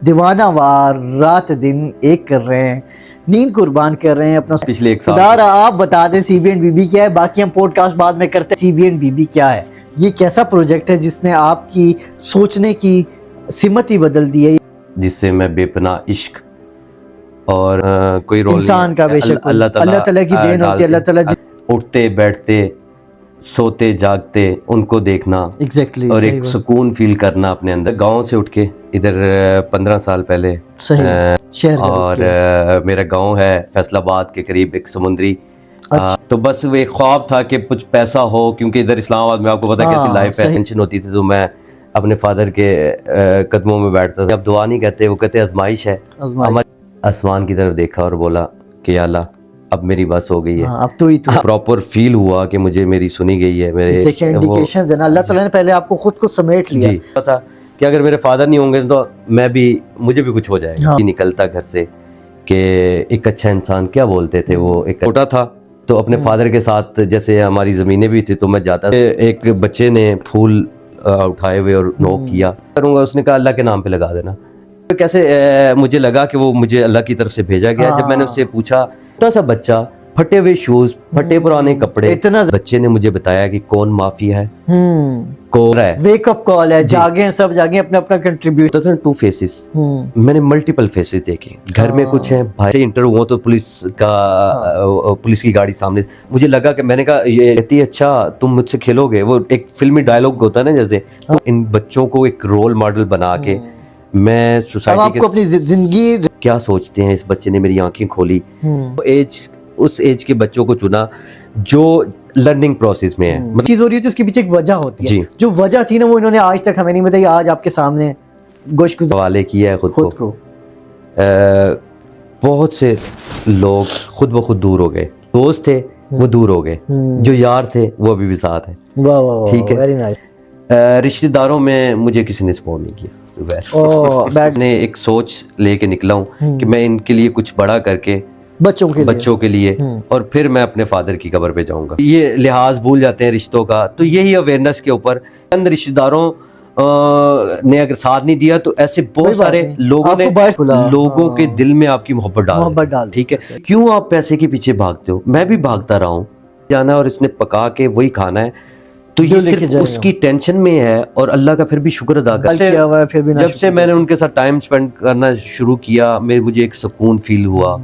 दीवाना वार रात दिन एक कर रहे हैं, नींद कुर्बान कर रहे हैं अपना पिछले एक साल खुदा आप बता दें सीबीएन बीबी क्या है। बाकी हम पॉडकास्ट बाद में करते हैं। सीबीएन बीबी क्या है, ये कैसा प्रोजेक्ट है जिसने आपकी सोचने की सिमत ही बदल दी है, जिससे मैं बेपनाह इश्क और कोई रोल इंसान का बेशक अल्लाह ताला की देन होती है। अल्लाह ताला उठते बैठते सोते जागते उनको देखना एग्जैक्टली और एक सुकून फील करना अपने अंदर। गांव से उठ के इधर 15 साल पहले शहर और मेरा गांव है फैसलाबाद के करीब एक समुद्री। अच्छा। तो बस वो एक ख्वाब था कि कुछ पैसा हो, क्योंकि इधर इस्लामाबाद में आपको पता है कैसी लाइफ है, टेंशन होती थी। तो मैं अपने फादर के कदमों में बैठता था। अब दुआ नहीं कहते, वो कहते आजमाइश है। आसमान की तरफ देखा और बोला कि या अल्लाह अब मेरी बस हो गई है। अब तो ही तो प्रॉपर फील हुआ कि मुझे मेरी सुनी गई है। मेरे इंडिकेशंस है ना, अल्लाह ताला ने पहले आपको खुद को समेट लिया। जी पता कि अगर मेरे फादर नहीं होंगे तो मुझे भी कुछ हो जाएगा। निकलता घर से कि एक अच्छा इंसान क्या बोलते थे, वो एक छोटा था तो अपने फादर के साथ, जैसे हमारी ज़मीनें भी थी तो मैं जाता था। एक बच्चे ने फूल उठाए हुए और नोक किया करूँगा, उसने कहा अल्लाह के नाम पे लगा देना। तो कैसे मुझे लगा कि वो मुझे अल्लाह की तरफ से भेजा गया। जब मैंने उससे पूछा, छोटा सा बच्चा, फटे हुए शूज, फटे पुराने कपड़े, इतना बच्चे ने मुझे बताया कि कौन माफिया है, कौन है, वेकअप कॉल है, जागे सब जागे, अपना अपना कंट्रीब्यूट। 2 फेसेस, मैंने मल्टीपल फेसेस देखे। घर में कुछ है, भाई से इंटर हुआ तो पुलिस की गाड़ी सामने। मुझे लगा कि मैंने कहा ये कहती अच्छा तुम मुझसे खेलोगे, वो एक फिल्मी डायलॉग होता है ना जैसे। तो इन बच्चों को एक रोल मॉडल बना के मैं सोसाइटी के अपनी जिंदगी क्या सोचते हैं, इस बच्चे ने मेरी आंखें खोली। उस एज के बच्चों को चुना जो लर्निंग प्रोसेस में है। मतलब चीज हो रही है तो उसके पीछे एक वजह होती है। जो वजह थी ना वो इन्होंने आज तक हमें नहीं बताई। आज आपके सामने गोश्त हवाले किया है खुद को। बहुत से लोग खुद ब खुद दूर हो गए। दोस्त थे वो दूर हो गए, जो यार थे वो अभी भी साथ है। ठीक है, वेरी नाइस। रिश्तेदारों में मुझे किसी ने सपोर्ट नहीं किया। मैंने एक सोच लेके निकला हूँ कि मैं इनके लिए कुछ बड़ा करके बच्चों के लिए और फिर मैं अपने फादर की कब्र पे जाऊंगा। ये लिहाज भूल जाते हैं रिश्तों का, तो यही अवेयरनेस के ऊपर अंदर रिश्तेदारों ने अगर साथ नहीं दिया तो ऐसे बहुत सारे लोगों ने लोगों के दिल में आपकी मोहब्बत डाल। ठीक है, क्यों आप पैसे के पीछे भागते हो? मैं भी भागता रहा हूँ, जाना और इसने पका के वही खाना है, तो ये सिर्फ उसकी टेंशन में है और अल्लाह का फिर भी शुक्र अदा कर। जब से मैंने उनके साथ टाइम स्पेंड करना शुरू किया, मुझे एक सुकून फील हुआ।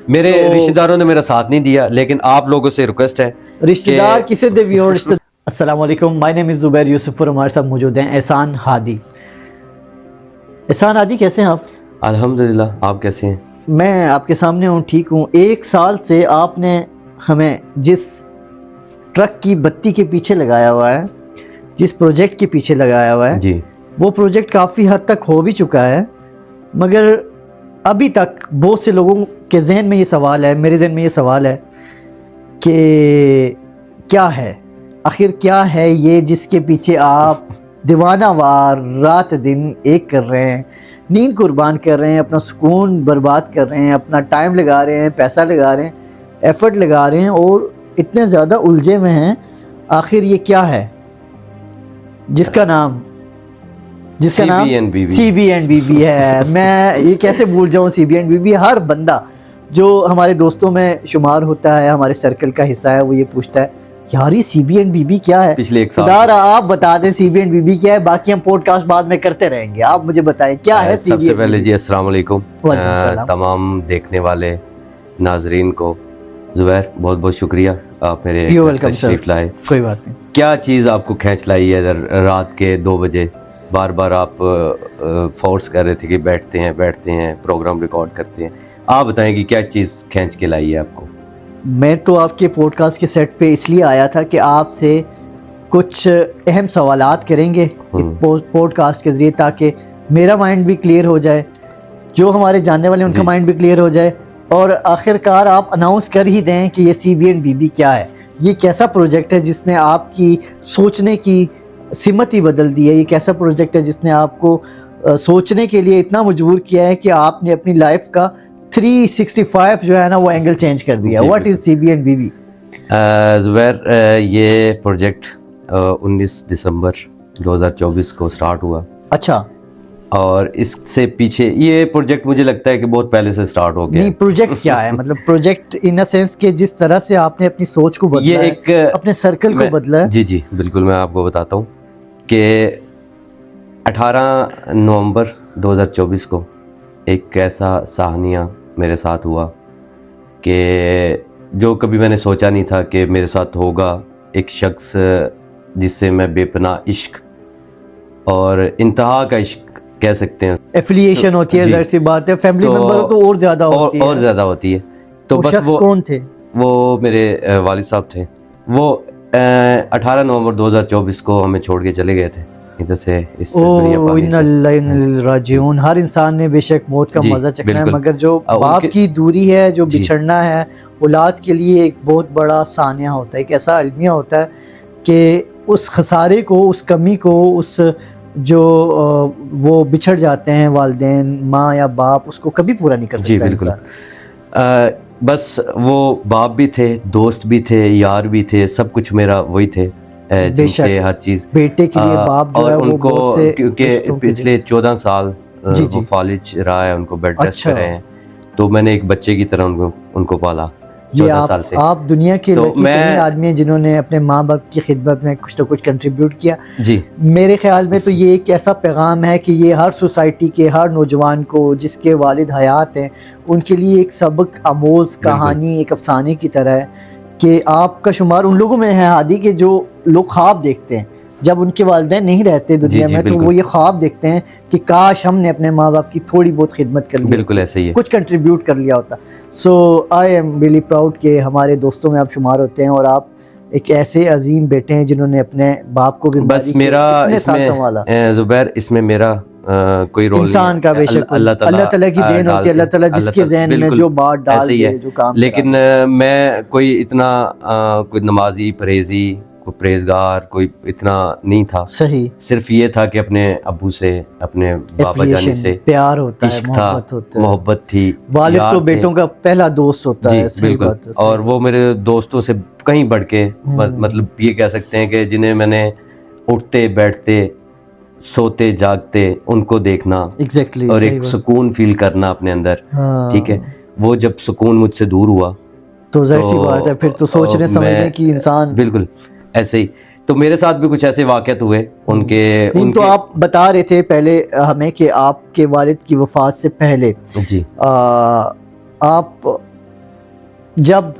मेरे रिश्तेदारों ने मेरा साथ नहीं दिया, लेकिन आप लोगों से रिक्वेस्ट है, रिश्तेदार किसे दे भी हो। अस्सलाम वालेकुम, my name is Zubair Yusuf और हमारे साथ मौजूद हैं एहसान हादी। एहसान हादी, कैसे हैं आप? अल्हम्दुलिल्लाह, आप कैसे हैं? मैं आपके सामने हूँ, ठीक हूँ। 1 साल से आपने हमें जिस ट्रक की बत्ती के पीछे लगाया हुआ है, जिस प्रोजेक्ट के पीछे लगाया हुआ है जी, वो प्रोजेक्ट काफ़ी हद तक हो भी चुका है, मगर अभी तक बहुत से लोगों के जहन में ये सवाल है, मेरे जहन में ये सवाल है कि क्या है आखिर, क्या है ये जिसके पीछे आप दीवाना वार रात दिन एक कर रहे हैं, नींद कुर्बान कर रहे हैं, अपना सुकून बर्बाद कर रहे हैं, अपना टाइम लगा रहे हैं, पैसा लगा रहे हैं, एफर्ट लगा रहे हैं और इतने ज़्यादा उलझे में हैं। आखिर ये क्या है जिसका नाम CBN बीबी है। मैं ये कैसे भूल जाऊँ CBN बीबी। हर बंदा जो हमारे दोस्तों में शुमार होता है, हमारे सर्कल का हिस्सा है, वो ये पूछता है यार ये CBN बीबी क्या है। पिछले एक साल आप बता दें CBN बीबी क्या है। बाकी हम पॉडकास्ट बाद में करते रहेंगे, आप मुझे बताएं क्या है CBN। सबसे पहले जी अस्सलाम वालेकुम तमाम देखने वाले नाजरीन को। जुबैर, बहुत बहुत शुक्रिया, आप मेरे तशरीफ लाए। कोई बात नहीं। क्या चीज़ आपको खींच लाई है रात के 2 बजे? बार बार आप फोर्स कर रहे थे कि बैठते हैं प्रोग्राम रिकॉर्ड करते हैं। आप बताएं कि क्या चीज़ खींच के लाई है आपको? मैं तो आपके पॉडकास्ट के सेट पे इसलिए आया था कि आपसे कुछ अहम सवालात करेंगे पॉडकास्ट के ज़रिए, ताकि मेरा माइंड भी क्लियर हो जाए, जो हमारे जानने वाले उनका माइंड भी क्लियर हो जाए, और आखिरकार आप अनाउंस कर ही दें कि ये CBN बीबी क्या है, ये कैसा प्रोजेक्ट है जिसने आपकी सोचने की सिमत ही बदल दी है, ये कैसा प्रोजेक्ट है जिसने आपको सोचने के लिए इतना मजबूर किया है कि आपने अपनी लाइफ का 365 जो है ना वो एंगल चेंज कर दिया। व्हाट इज CBN बीबी? ज़ुबैर, ये प्रोजेक्ट 19 दिसंबर 2024 को स्टार्ट हुआ। अच्छा। और इससे पीछे ये प्रोजेक्ट मुझे लगता है कि बहुत पहले से स्टार्ट हो गया नहीं, प्रोजेक्ट क्या है? मतलब प्रोजेक्ट इन अ सेंस कि जिस तरह से आपने अपनी सोच को बदला ये है, एक अपने सर्कल को बदला है। जी जी बिल्कुल, मैं आपको बताता हूँ कि 18 नवंबर 2024 को एक ऐसा साहनिया मेरे साथ हुआ कि जो कभी मैंने सोचा नहीं था कि मेरे साथ होगा। एक शख्स जिससे मैं बेपनाह इश्क और इंतहा का इश्क कह सकते हैं, एफिलिएशन होती है, जी। जाहिर सी बात है, फैमिली मेंबर हो तो और ज्यादा होती है। और ज़्यादा होती है। तो वो बस शख्स कौन थे? वो मेरे वालिद साहब थे। वो 18 नवंबर 2024 को हमें छोड़ के चले गए थे इधर से, इस दुनिया फानी से। इन्ना लिल्लाहि व इन्ना इलैहि राजिऊन। हर इंसान ने बेशक मौत का जी, मजा चखना है, बिल्कुल। मगर जो बाप उनके- की दूरी है, जो जी। बिछड़ना है, औलाद के लिए एक बहुत बड़ा सानिया होता है, एक ऐसा अलमिया होता है कि उस खसारे को, उस कमी को, उस जो वो बिछड़ जाते हैं वालिदैन, माँ या बाप, उसको कभी पूरा नहीं कर जी सकता बिल्कुल। इंसान। बस वो बाप भी थे, दोस्त भी थे, यार भी थे, सब कुछ मेरा वही थे, जिनसे हर चीज़। बेटे के लिए बाप जो और है वो उनको बहुत से क्योंकि रिश्तों के लिए- पिछले 14 साल जी, वो जी। फालिज रहा है, उनको बेड रेस्ट अच्छा। पे रहे हैं, तो मैंने एक बच्चे की तरह उनको पाला ये 14 साल से। आप दुनिया के तो लकी मैं- तरीन आदमी हैं जिन्होंने अपने माँ बाप की खिदमत में कुछ ना कुछ कंट्रीब्यूट किया। जी मेरे ख्याल में तो ये एक ऐसा पैगाम है कि ये हर सोसाइटी के हर नौजवान को जिसके वालिद हयात हैं उनके लिए एक सबक आमोज़ कहानी, एक अफसाने की तरह है कि आपका शुमार उन लोगों में है हादी के जो लोग ख्वाब देखते हैं जब उनके वालिदैन नहीं रहते दुनिया जी, में, तो बिल्कुल। वो ये ख्वाब देखते हैं कि काश हमने अपने माँ बाप की थोड़ी बहुत खिदमत कर ली, बिल्कुल ऐसे ही है। कुछ कंट्रीब्यूट कर लिया होता। सो आई एम रियली प्राउड कि हमारे दोस्तों में आप शुमार होते हैं और आप एक ऐसे अजीम बेटे हैं जिन्होंने अपने बाप को भी बस मेरा संभाला। इसमें ज़ुबैर, इसमें मेरा कोई रोल इंसान का बेशक अल्लाह ताला की देन होती है, अल्लाह ताला जिसके ज़हन में जो बात डाल ऐसे ही दे, है। जो काम लेकिन मैं कोई इतना कोई नमाजी, परहेजी, कोई परहेजगार, कोई इतना नहीं था। सही सिर्फ ये था कि अपने अब्बू से, अपने बाबा जानी से प्यार होता है, इश्क था, मोहब्बत होता है, मोहब्बत थी। वालिद यार तो थे। बेटों का पहला दोस्त होता जी है। सही बिल्कुल। बात है, सही और वो मेरे दोस्तों से कहीं बढ़ के मतलब ये कह सकते हैं कि जिन्हें मैंने उठते बैठते सोते जागते उनको देखना एग्जैक्टली, और एक सुकून फील करना अपने अंदर, ठीक है, वो जब सुकून मुझसे दूर हुआ तो जाहिर सी बात है फिर तो सोचने समझने की इंसान। बिल्कुल ऐसे ही। तो मेरे साथ भी कुछ ऐसे वाक़यात हुए उनके तो आप बता रहे थे पहले हमें कि आपके वालिद की वफात से पहले जी आप जब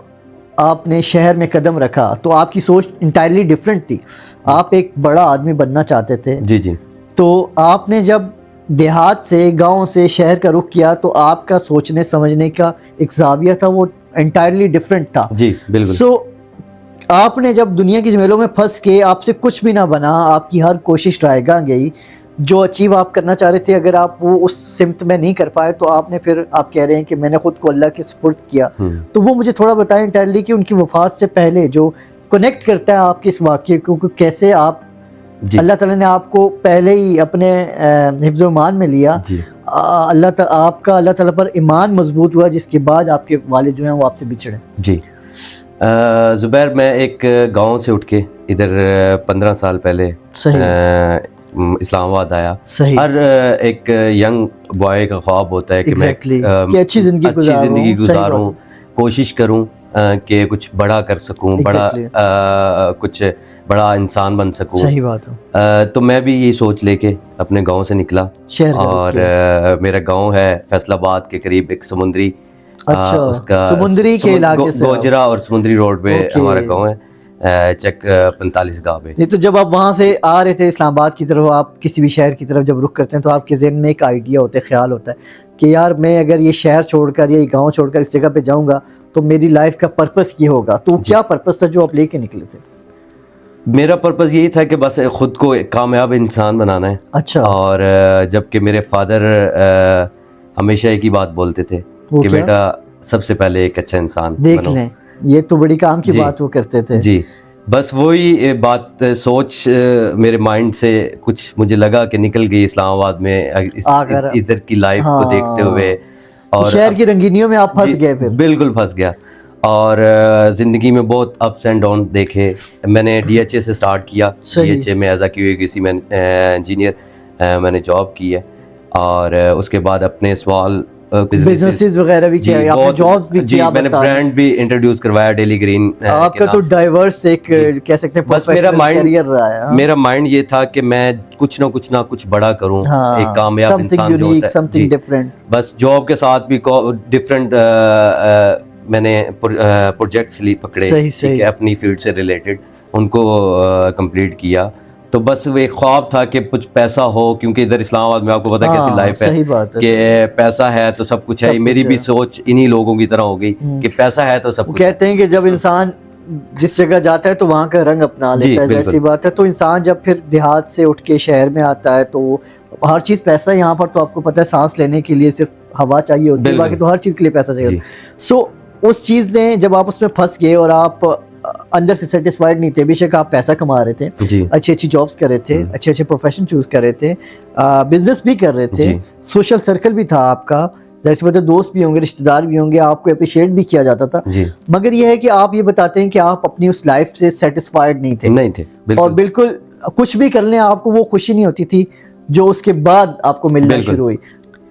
आपने शहर में कदम रखा तो आपकी सोच इंटायरली डिफरेंट थी। आप एक बड़ा आदमी बनना चाहते थे। जी जी। तो आपने जब देहात से, गांव से शहर का रुख किया तो आपका सोचने समझने का एक ज़ाविया था, वो इंटायरली डिफरेंट था। जी बिल्कुल। सो आपने जब दुनिया की झमेलों में फंस के आपसे कुछ भी ना बना, आपकी हर कोशिश रायगा गई, जो अचीव आप करना चाह रहे थे अगर आप वो उस सिमत में नहीं कर पाए तो आपने फिर आप कह रहे हैं कि मैंने खुद को अल्लाह के सुपुर्द किया। तो वो मुझे थोड़ा बताएं इंटायरली कि उनकी वफात से पहले जो कनेक्ट करता है आपके इस वाक़े को, कैसे आप अल्लाह ताला ने आपको पहले ही अपने हिफ्ज़ ईमान में लिया, आपका अल्लाह ताला पर ईमान मजबूत हुआ, जिसके बाद आपके वालिद जो हैं वो आपसे बिछड़े। जी ज़ुबैर, मैं एक गांव से उठ के इधर 15 साल पहले इस्लामाबाद आया। सही। हर एक यंग बॉय का ख्वाब होता है कि मैं कि अच्छी ज़िंदगी गुजारूं, कोशिश करूं कि कुछ बड़ा कर सकूं, कुछ बड़ा इंसान बन सकूं। सही बात है। तो मैं भी ये सोच लेके अपने गांव से निकला और मेरा गांव है फैसलाबाद के करीब, एक समुद्री, अच्छा, उसका समुद्री के इलाके से गोजरा और समुद्री रोड पे हमारा गांव है, चक 45 गाँव पे। नहीं तो जब आप वहाँ से आ रहे थे इस्लामाबाद की तरफ, आप किसी भी शहर की तरफ जब रुख करते हैं तो आपके ज़हन में एक आइडिया होता है, ख्याल होता है कि यार मैं अगर ये शहर छोड़कर या ये गांव छोड़कर इस जगह पे जाऊंगा तो मेरी लाइफ का पर्पस ये होगा। तो क्या पर्पस था जो आप लेके निकले थे? मेरा पर्पस यही था कि बस खुद को एक कामयाब इंसान बनाना है। अच्छा। और जबकि मेरे फादर हमेशा एक ही बात बोलते थे कि बेटा सबसे पहले एक अच्छा इंसान देख लें, ये तो बड़ी काम की बात वो करते थे। जी, बस वही बात सोच मेरे माइंड से कुछ मुझे लगा कि निकल गई इस्लामाबाद में इधर की लाइफ को देखते हुए, और शहर की रंगीनियों में आप फंस गए। फिर बिल्कुल फंस गया और ज़िंदगी में बहुत अप्स एंड डाउन देखे। मैंने DHA से स्टार्ट किया, DHA में as a QA QC engineer मैंने जॉब की है। और उसके बाद अपने स्मॉल बिजनेसेस वगैरह भी किया, आपने जॉब भी जी, किया, मैंने ब्रांड भी इंट्रोड्यूस करवाया डेली ग्रीन। आपका तो डाइवर्स एक कह सकते हैं बस मेरा माइंड करियर रहा है। मेरा माइंड ये था कि मैं कुछ ना कुछ बड़ा करूं, एक कामयाब इंसान जो होता है, समथिंग डिफरेंट। बस जॉब के साथ भी डिफरेंट मैंने प्रोजेक्ट्स ली पकड़े, ठीक है, अपनी फील्ड से रिलेटेड उनको कंप्लीट किया। तो बस वो एक ख्वाब था कि कुछ पैसा हो, क्योंकि इधर इस्लामाबाद में आपको पता है कैसी लाइफ है, सही बात है कि पैसा है तो सब कुछ है। मेरी भी सोच इन्हीं लोगों की तरह हो गई कि पैसा है तो सब कुछ। कहते हैं कि जब इंसान जिस जगह जाता है तो वहाँ का रंग अपना लेता है, ऐसी बात है। तो इंसान जब फिर देहात से उठ के शहर में आता है तो हर चीज़ पैसा है। यहाँ पर तो आपको पता है सांस लेने के लिए सिर्फ हवा चाहिए होती है, बाकी तो हर चीज़ के लिए पैसा चाहिए। सो उस चीज़ ने जब आप उसमें फंस गए और आप अंदर से सेटिस्फाइड नहीं थे, बेशक आप पैसा कमा रहे थे, अच्छी अच्छी जॉब्स कर रहे थे, अच्छे अच्छे प्रोफेशन चूज कर रहे थे, बिजनेस भी कर रहे थे, सोशल सर्कल भी था आपका, जैसे मतलब दोस्त भी होंगे, रिश्तेदार भी होंगे, आपको अप्रिशिएट भी किया जाता था। मगर यह है कि आप ये बताते हैं कि आप अपनी उस लाइफ से सेटिस्फाइड नहीं थे, और बिल्कुल कुछ भी कर लें आपको वो खुशी नहीं होती थी जो उसके बाद आपको मिलना शुरू हुई।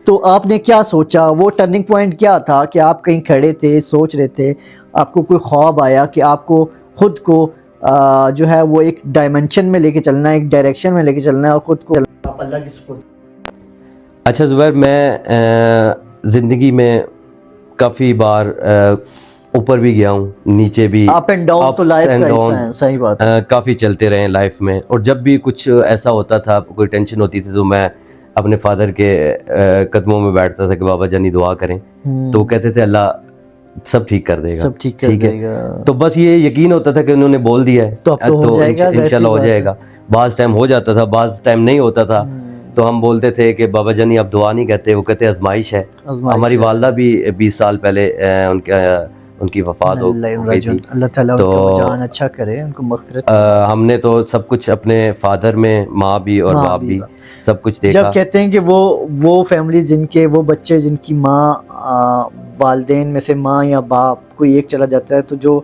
तो आपने क्या सोचा, वो टर्निंग पॉइंट क्या था कि आप कहीं खड़े थे, सोच रहे थे, आपको कोई ख्वाब आया कि आपको खुद को जो है वो एक डायमेंशन में लेके चलना है, एक डायरेक्शन में लेके चलना है और खुद को अल्लाह की सपोर्ट। अच्छा ज़ुबैर, मैं ज़िंदगी में काफ़ी बार ऊपर भी गया हूँ, नीचे भी, अप एंड डाउन तो लाइफ का हिस्सा है, सही बात है। काफ़ी चलते रहे लाइफ में, और जब भी कुछ ऐसा होता था, कोई टेंशन होती थी, तो मैं अपने फादर के कदमों में बैठता था कि बाबा जानी दुआ करें, तो वो कहते थे अल्लाह सब ठीक कर देगा, सब ठीक कर देगा। तो बस ये यकीन होता था कि उन्होंने बोल दिया है तो इंशाल्लाह हो जाएगा। बाज़ टाइम हो जाता था, बाज़ टाइम नहीं होता था, तो हम बोलते थे कि बाबा जानी आप दुआ नहीं कहते, वो कहते आजमाइश है। हमारी वालदा भी 20 साल पहले उनकी वफात हो गई थी, अल्लाह ताला उनका जान अच्छा करे, उनको मग़फ़िरत। हमने तो सब कुछ अपने फादर में, माँ भी और बाप भी, सब कुछ देखा। जब कहते हैं कि वो फैमिली जिनके, वो बच्चे जिनकी माँ, वालदेन में से माँ या बाप कोई एक चला जाता है, तो जो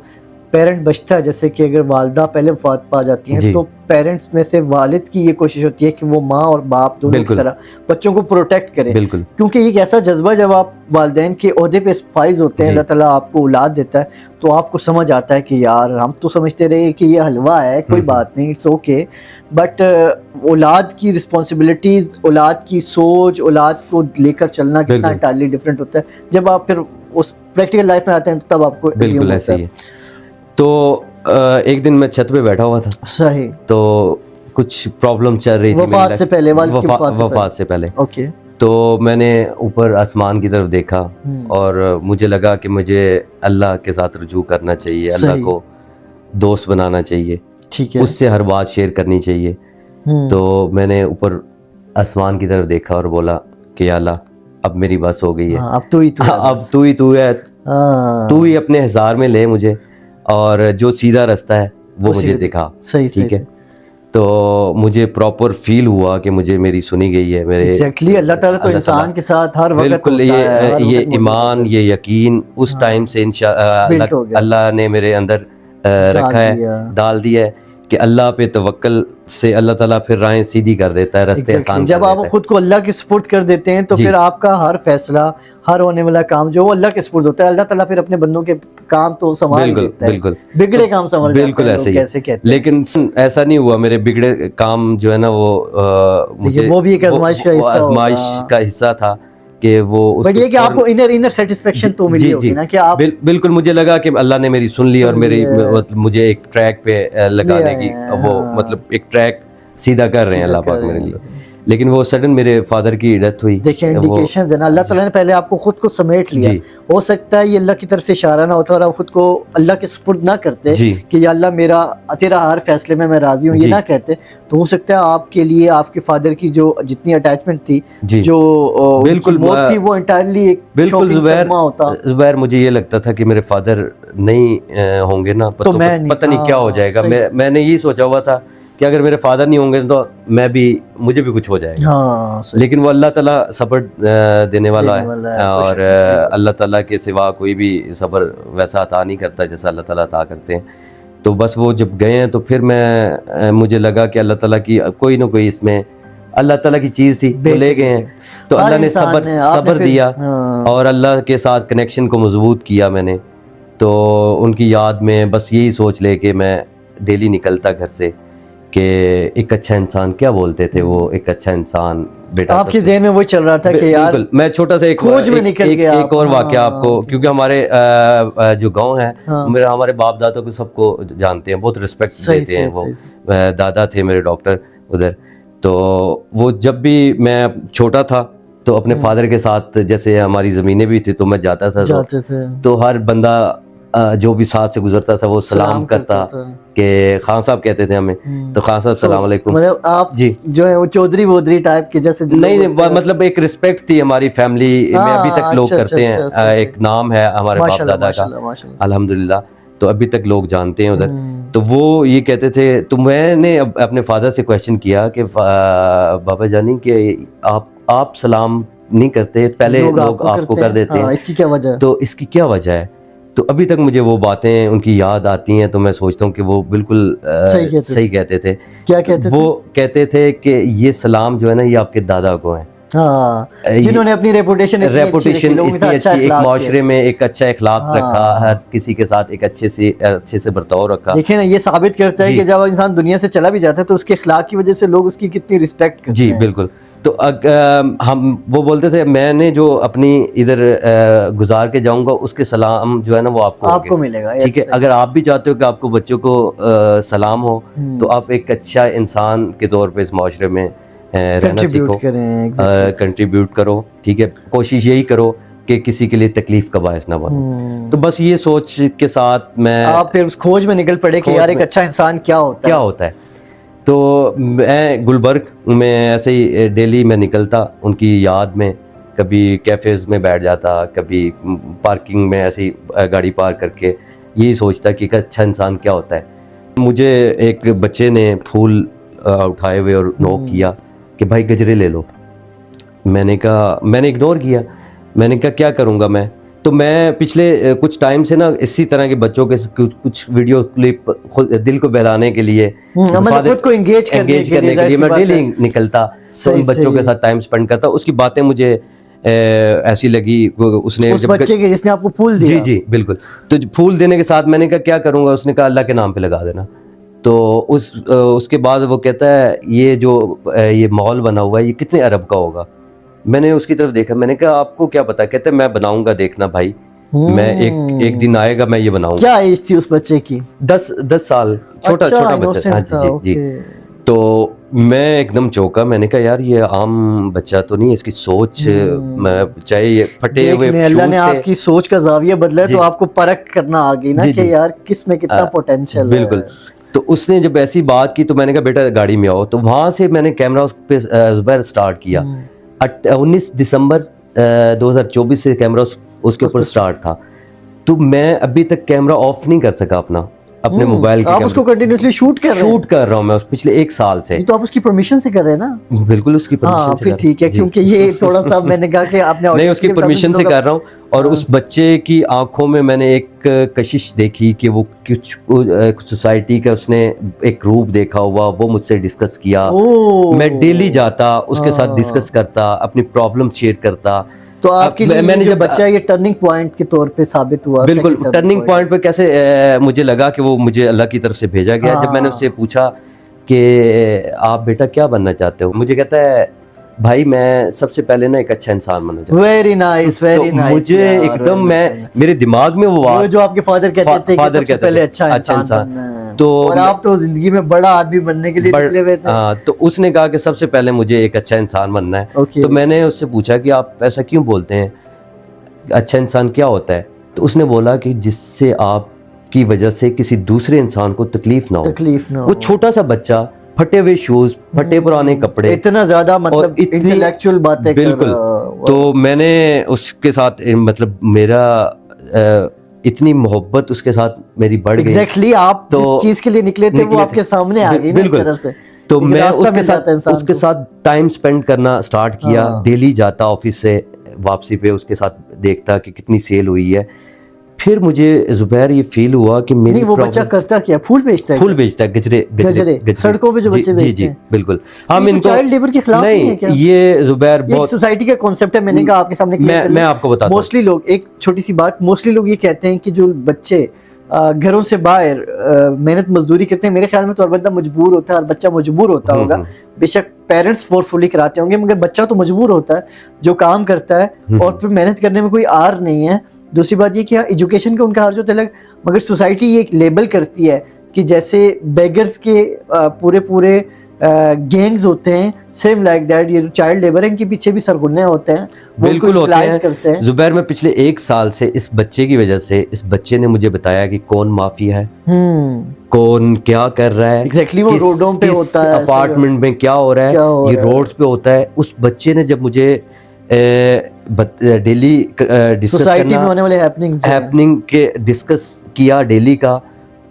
पेरेंट बचता है, जैसे कि अगर वालदा पहले वफात पा जाती हैं तो पेरेंट्स में से वालिद की ये कोशिश होती है कि वो माँ और बाप दोनों की तरह बच्चों को प्रोटेक्ट करें, क्योंकि एक ऐसा जज्बा जब आप वालिदैन के ओहदे पे फाइज होते हैं, अल्लाह ताला आपको औलाद देता है, तो आपको समझ आता है कि यार हम तो समझते रहे कि ये हलवा है, कोई बात नहीं, इट्स ओके, बट औलाद की रिस्पॉन्सिबिलिटीज़, औलाद की सोच, औलाद को लेकर चलना कितना एंटायरली डिफरेंट होता है। जब आप फिर उस प्रैक्टिकल लाइफ में आते हैं तो तब आपको बिल्कुल ऐसा ही है। तो एक दिन मैं छत पे बैठा हुआ था, सही, तो कुछ प्रॉब्लम चल रही थी वफात से पहले, वफात से पहले, ओके। तो मैंने ऊपर आसमान की तरफ देखा और मुझे लगा कि मुझे अल्लाह के साथ रुजू करना चाहिए, अल्लाह को दोस्त बनाना चाहिए, ठीक है, उससे हर बात शेयर करनी चाहिए। तो मैंने ऊपर आसमान की तरफ देखा और बोला कि अल्लाह अब मेरी बस हो गई है, अब तू ही तू है, तू ही अपने हिसार में ले मुझे, और जो सीधा रास्ता है वो मुझे दिखा, ठीक है। तो मुझे प्रॉपर फील हुआ कि मुझे मेरी सुनी गई है, मेरे एग्जैक्टली अल्लाह ताला तो इंसान के साथ हर वक्त बिल्कुल ये ईमान, ये यकीन उस टाइम से इंशाअल्लाह अल्लाह ने मेरे अंदर रखा है, डाल दिया है कि अल्लाह पे तवक्कल से अल्लाह ताला फिर राहें सीधी कर देता है, रास्ते आसान जब आप खुद को अल्लाह के सुपुर्द कर देते हैं तो फिर आपका हर फैसला, हर होने वाला काम जो अल्लाह के सुपुर्द होता है, अल्लाह ताला फिर अपने बंदों के काम तो संभाल देता है। बिल्कुल बिगड़े काम संभाल जाते हैं, बिल्कुल ऐसे ही, कैसे कहते हैं। लेकिन ऐसा नहीं हुआ, मेरे बिगड़े काम जो है ना वो मुझे वो भी एक आजमाइश का हिस्सा था कि वो, बट ये कि आपको इनर सेटिस्फेक्शन तो मिली होगी ना कि आप बिल्कुल मुझे लगा कि अल्लाह ने मेरी सुन ली और मेरी मुझे एक ट्रैक पे लगाने की, वो मतलब एक ट्रैक सीधा कर रहे हैं अल्लाह पाक मेरे लिए। लेकिन वो सडन मेरे फादर की डेथ हुई। देखिए इंडिकेशन देना, अल्लाह ताला ने पहले आपको खुद को समेट लिया। हो सकता है ये अल्लाह की तरफ से इशारा ना होता और आप खुद को अल्लाह के सुपुर्द ना करते कि या अल्लाह मेरा तेरा हर फैसले में मैं राजी हूँ, ये ना कहते, तो हो सकता है आपके लिए आपके फादर की जो जितनी अटैचमेंट थी, जो बिल्कुल मौत थी, वो एंटायरली एक बिल्कुल ज़ुबैर मुझे ये लगता था कि मेरे फादर नहीं होंगे ना, तो पता नहीं क्या हो जाएगा। मैंने ये सोचा हुआ था कि अगर मेरे फादर नहीं होंगे तो मुझे भी कुछ हो जाएगा। लेकिन वो अल्लाह ताला सब्र देने वाला है और अल्लाह ताला के सिवा कोई भी सब्र वैसा अता नहीं करता जैसा अल्लाह ताला अता करते हैं। तो बस वो जब गए हैं तो फिर मुझे लगा कि अल्लाह ताला की कोई ना कोई इसमें अल्लाह ताला की चीज़ थी, वो ले गए हैं। तो हर अल्लाह ने इंसान सब्र ने, आपने सब्र फिर- दिया हाँ। और अल्लाह के साथ कनेक्शन को मजबूत किया मैंने। तो उनकी याद में बस यही सोच ले कि मैं डेली निकलता घर से कि एक अच्छा इंसान, क्या बोलते थे वो, एक अच्छा इंसान बेटा। आपके ज़हन में वो चल रहा था कि यार बिल्कुल। मैं छोटा सा खोज में निकल एक, गया एक और आप। वाकया हाँ, आपको, क्योंकि हमारे जो गांव है, हाँ। हमारे बाप दादा को सबको जानते हैं, बहुत रिस्पेक्ट सही, देते हैं सही, वो। सही। दादा थे मेरे डॉक्टर उधर। तो वो जब भी मैं छोटा था तो अपने फादर के साथ, जैसे हमारी ज़मीनें भी थी तो मैं जाता था, जाते थे। तो हर बंदा जो भी साथ से गुजरता था वो सलाम करता था। कि खान साहब कहते थे हमें, तो खान साहब सलाम अलैकुम। मतलब आप जी। जो है वो चौधरी वोधरी टाइप के जैसे जो नहीं लोग नहीं, होते हैं। मतलब एक रिस्पेक्ट थी हमारी फैमिली में, अभी तक हाँ, लोग अच्छा, करते अच्छा, हैं। अच्छा, सही, एक नाम है हमारे बाप माशाल्लाह, दादा का, माशाल्लाह, माशाल्लाह। अल्हम्दुलिल्लाह। तो अभी तक लोग जानते हैं उधर। तो वो ये कहते थे, तो मैंने अपने फादर से क्वेश्चन किया कि बाबा जानी कि आप सलाम नहीं करते, पहले लोग आपको कर देते हैं, इसकी क्या वजह है? तो इसकी क्या वजह है? तो अभी तक मुझे वो बातें उनकी याद आती हैं, तो मैं सोचता हूँ कि वो बिल्कुल सही कहते थे। क्या कहते थे? वो कहते थे कि ये सलाम जो है ना, ये आपके दादा को है, हाँ, जिन्होंने अपनी रेपुटेशन इतनी अच्छी, एक माशरे में एक अच्छा इखलाक रखा, हर किसी के साथ एक अच्छे से बर्ताव रखा। देखिए ना, ये साबित करता है कि जब इंसान दुनिया से चला भी जाता है तो उसके इखलाक की वजह से लोग उसकी कितनी रिस्पेक्ट करते हैं। जी बिल्कुल। तो हम वो बोलते थे, मैंने जो अपनी इधर गुजार के जाऊंगा उसके सलाम जो है ना वो आपको मिलेगा। ठीक है। अगर आप भी चाहते हो कि आपको बच्चों को सलाम हो, तो आप एक अच्छा इंसान के तौर पे इस माशरे में रहना सीखो, कंट्रीब्यूट करो, ठीक है। कोशिश यही करो कि किसी के लिए तकलीफ का बायस ना बनो। तो बस ये सोच के साथ मैं, आप फिर उस खोज में निकल पड़े कि यार एक अच्छा इंसान क्या होता है। तो मैं गुलबर्ग में ऐसे ही डेली मैं निकलता उनकी याद में, कभी कैफ़ेज़ में बैठ जाता, कभी पार्किंग में ऐसे ही गाड़ी पार्क करके यही सोचता कि एक अच्छा इंसान क्या होता है। मुझे एक बच्चे ने फूल उठाए हुए और नोक किया कि भाई गजरे ले लो। मैंने कहा, मैंने इग्नोर किया। मैंने कहा क्या करूँगा मैं। तो मैं पिछले कुछ टाइम से ना इसी तरह के बच्चों के कुछ वीडियो क्लिप दिल को बहलाने के लिए, मतलब खुद को एंगेज करने के लिए मैं डेली निकलता, तो उन बच्चों के साथ टाइम स्पेंड करता। उसकी बातें मुझे ऐसी लगी, उसने उस बच्चे के जिसने आपको फूल दिया। जी जी बिल्कुल। तो फूल देने के साथ मैंने कहा क्या करूँगा, उसने कहा अल्लाह के नाम पे लगा देना। तो उसके बाद वो कहता है ये मॉल बना हुआ है, ये कितने अरब का होगा। मैंने उसकी तरफ देखा, मैंने कहा आपको क्या पता। कहते मैं बनाऊंगा, देखना भाई, मैं एक दिन आएगा मैं ये बनाऊंगा। क्या एज थी उस बच्चे की? 10 साल, छोटा बच्चा। हाँ जी। तो मैं एकदम चौंका। मैंने कहा यार ये आम बच्चा तो नहीं, इसकी सोच, चाहे ये फटे हुए अल्लाह ने आपकी सोच का जाविया बदला है, तो आपको परख करना आ गई ना कि यार किस में कितना पोटेंशियल है। बिल्कुल। तो उसने जब ऐसी बात की तो मैंने कहा बेटा गाड़ी में आओ। तो वहां से मैंने कैमरा उस पे ज़ुबैर स्टार्ट किया। 19 दिसंबर 2024 से कैमरा उसके ऊपर स्टार्ट था। तो मैं अभी तक कैमरा ऑफ नहीं कर सका अपने मोबाइल के। आप उसको कंटिन्यूअसली शूट कर रहा हूँ मैं पिछले 1 साल से। तो आप उसकी परमिशन से कर रहे हैं ना? बिल्कुल उसकी परमिशन से। फिर ठीक है, क्योंकि ये थोड़ा सा मैंने कहा कि आपने नहीं, उसकी परमिशन से कर रहा हूँ। और उस बच्चे की आंखों में मैंने एक कशिश देखी कि वो कुछ सोसाइटी का उसने एक रूप देखा हुआ, वो मुझसे डिस्कस किया। मैं डेली जाता, उसके साथ डिस्कस करता, अपनी प्रॉब्लम शेयर करता। तो आपके लिए मैंने जो बच्चा ये टर्निंग पॉइंट के तौर पे साबित हुआ। बिल्कुल टर्निंग पॉइंट पे कैसे मुझे लगा कि वो मुझे अल्लाह की तरफ से भेजा गया। जब मैंने उससे पूछा कि आप बेटा क्या बनना चाहते हो, मुझे कहता है भाई मैं सबसे पहले ना एक अच्छा इंसान बनना चाहता हूँ। Very nice, very nice. मुझे एकदम मेरे दिमाग में वो जो आपके फादर कहते थे कि सबसे पहले अच्छा इंसान। तो और आप तो जिंदगी में बड़ा आदमी बनने के लिए निकले हुए थे। हाँ, तो उसने कहा कि सबसे पहले मुझे एक अच्छा इंसान बनना है। तो मैंने उससे पूछा कि आप ऐसा क्यों बोलते हैं, अच्छा इंसान क्या होता है। तो उसने बोला कि जिससे आपकी वजह से किसी दूसरे इंसान को तकलीफ ना हो। वो छोटा सा बच्चा, फटे हुए शूज, फटे पुराने कपड़े, इतना ज्यादा मतलब इंटेलेक्चुअल बातें। बिल्कुल। तो मैंने उसके साथ मतलब मेरा इतनी मोहब्बत उसके साथ मेरी बढ़ गई। एग्जैक्टली आप जिस चीज के लिए निकले थे वो आपके सामने आ गई ना एक तरह से। तो मैं उसके साथ टाइम स्पेंड करना स्टार्ट किया। डेली जाता ऑफिस से वापसी पे उसके साथ देखता कि कितनी सेल हुई है। फिर मुझे जुबैर ये फील हुआ कि मेरी नहीं, वो बच्चा करता क्या, फूल बेचता है? फूल बेचता है, गजरे सड़कों पे जो बच्चे बेचते हैं। बिल्कुल। हम इनको चाइल्ड लेबर के खिलाफ नहीं है क्या? ये जुबैर बहुत सोसाइटी का कॉन्सेप्ट है, मैंने कहा आपके सामने मैं आपको बताता हूं। मोस्टली लोग, एक छोटी सी बात, मोस्टली लोग ये कहते हैं कि जो बच्चे घरों से बाहर मेहनत मजदूरी करते हैं, मेरे ख्याल में तो हर बंदा मजबूर होता है, हर बच्चा मजबूर होता होगा। बेशक पेरेंट्स फोर्सफुली कराते होंगे, मगर बच्चा तो मजबूर होता है जो काम करता है, और फिर मेहनत करने में कोई आर नहीं है। दूसरी बात ये कि एजुकेशन का उनका हर्ज होता है अलग, मगर सोसाइटी ये एक लेबल करती है कि जैसे बेगर्स के पूरे गैंग्स होते हैं, सेम लाइक दैट ये चाइल्ड लेबर है, इनके पीछे भी सरगुन्ने होते हैं, बिल्कुल होते हैं। जुबैर में पिछले 1 साल से इस बच्चे की वजह से, इस बच्चे ने मुझे बताया कि कौन माफिया है, कौन क्या कर रहा है, एग्जैक्टली वो रोडों पे होता है, अपार्टमेंट में क्या हो रहा है, ये रोड्स पे होता है। उस बच्चे ने जब मुझे डेली सोसाइटी में होने वाले हैपनिंग के डिस्कस किया डेली का,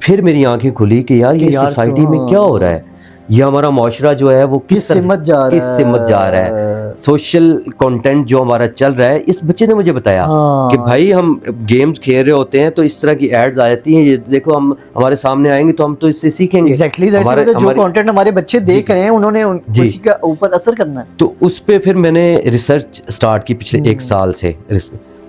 फिर मेरी आंखें खुली कि यार ये सोसाइटी में क्या हो रहा है, ये हमारा माशरा जो है वो किस सिमत जा रहा है, सोशल कंटेंट जो हमारा चल रहा है। इस बच्चे ने मुझे बताया कि भाई हम गेम्स खेल रहे होते हैं तो इस तरह की एड्स आ जाती हैं, ये देखो हम हमारे सामने आएंगे तो हम तो इससे सीखेंगे। एग्जैक्टली जो कंटेंट हमारे बच्चे देख रहे हैं उन्होंने उसी का ऊपर असर करना है। तो उस पे फिर मैंने रिसर्च स्टार्ट की पिछले 1 साल से।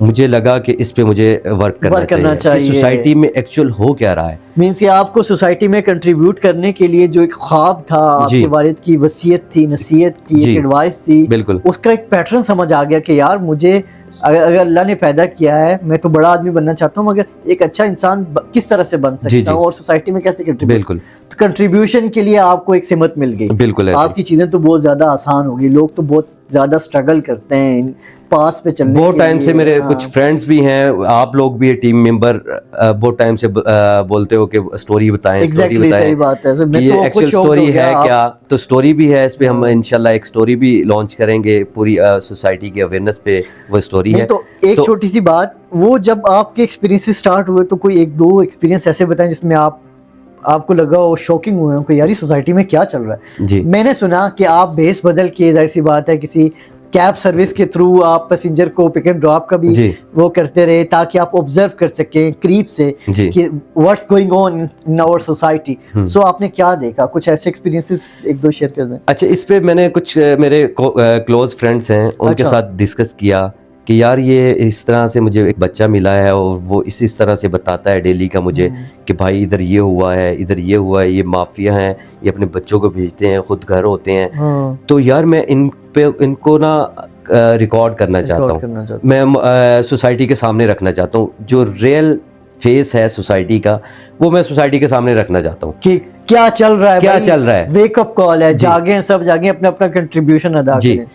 मुझे लगा कि इस पे मुझे वर्क करना चाहिए। सोसाइटी में एक्चुअल हो क्या रहा है, मींस कि आपको सोसाइटी में कंट्रीब्यूट करने के लिए जो एक ख्वाब था, आपके वालिद की वसीयत थी, नसीहत थी, एक एडवाइस थी, बिल्कुल उसका एक पैटर्न समझ आ गया कि यार मुझे अगर अल्लाह ने पैदा किया है, मैं तो बड़ा आदमी बनना चाहता हूँ, मगर एक अच्छा इंसान किस तरह से बन सकता हूँ और सोसाइटी में कैसे कंट्रीब्यूट। बिल्कुल, तो कंट्रीब्यूशन के लिए आपको एक सिमत मिल गई। बिल्कुल, आपकी चीजें तो बहुत ज्यादा आसान हो गई। लोग तो बहुत ज्यादा स्ट्रगल करते हैं पास पे चलने बहुत टाइम से। मेरे कुछ फ्रेंड्स भी हैं, आप लोग भी टीम मेंबर, बहुत टाइम से बोलते हो कि स्टोरी बताएं। एग्जैक्टली सही बात है। मैं तो एक्चुअल स्टोरी है क्या, तो स्टोरी भी है इस पे। हम इंशाल्लाह एक स्टोरी भी लॉन्च करेंगे, पूरी सोसाइटी की अवेयरनेस पे वो स्टोरी है। तो एक छोटी सी बात, वो जब आपके एक्सपीरियंस स्टार्ट हुए तो कोई 1-2 एक्सपीरियंस ऐसे बताएं जिसमें आपको लगा वो शॉकिंग हुए हो कि यार सोसाइटी में क्या चल रहा है। जी। मैंने सुना कि आप भेस बदल के, जाहिर सी बात है, किसी कैब सर्विस के थ्रू आप पैसेंजर को पिक एंड ड्रॉप का भी वो करते रहे ताकि आप ऑब्जर्व कर सकें करीब से कि what's going on in our society. So आपने क्या देखा, कुछ ऐसे एक्सपीरियंसेस 1-2 शेयर कर दें। अच्छा, इस पे मैंने कुछ मेरे क्लोज फ्रेंड्स हैं उनके साथ डिस्कस किया कि यार ये इस तरह से मुझे एक बच्चा मिला है और वो इस तरह से बताता है डेली का मुझे कि भाई इधर ये हुआ है, इधर ये हुआ है, ये माफिया हैं, ये अपने बच्चों को भेजते हैं, खुद घर होते हैं। तो यार मैं इनको ना रिकॉर्ड करना चाहता हूँ, मैं सोसाइटी के सामने रखना चाहता हूँ। जो रियल फेस है सोसाइटी का वो मैं सोसाइटी के सामने रखना चाहता हूँ कि क्या चल रहा है, क्या चल रहा है। वेकअप कॉल है, जागे सब जागे, अपना अपना कंट्रीब्यूशन अदा करें।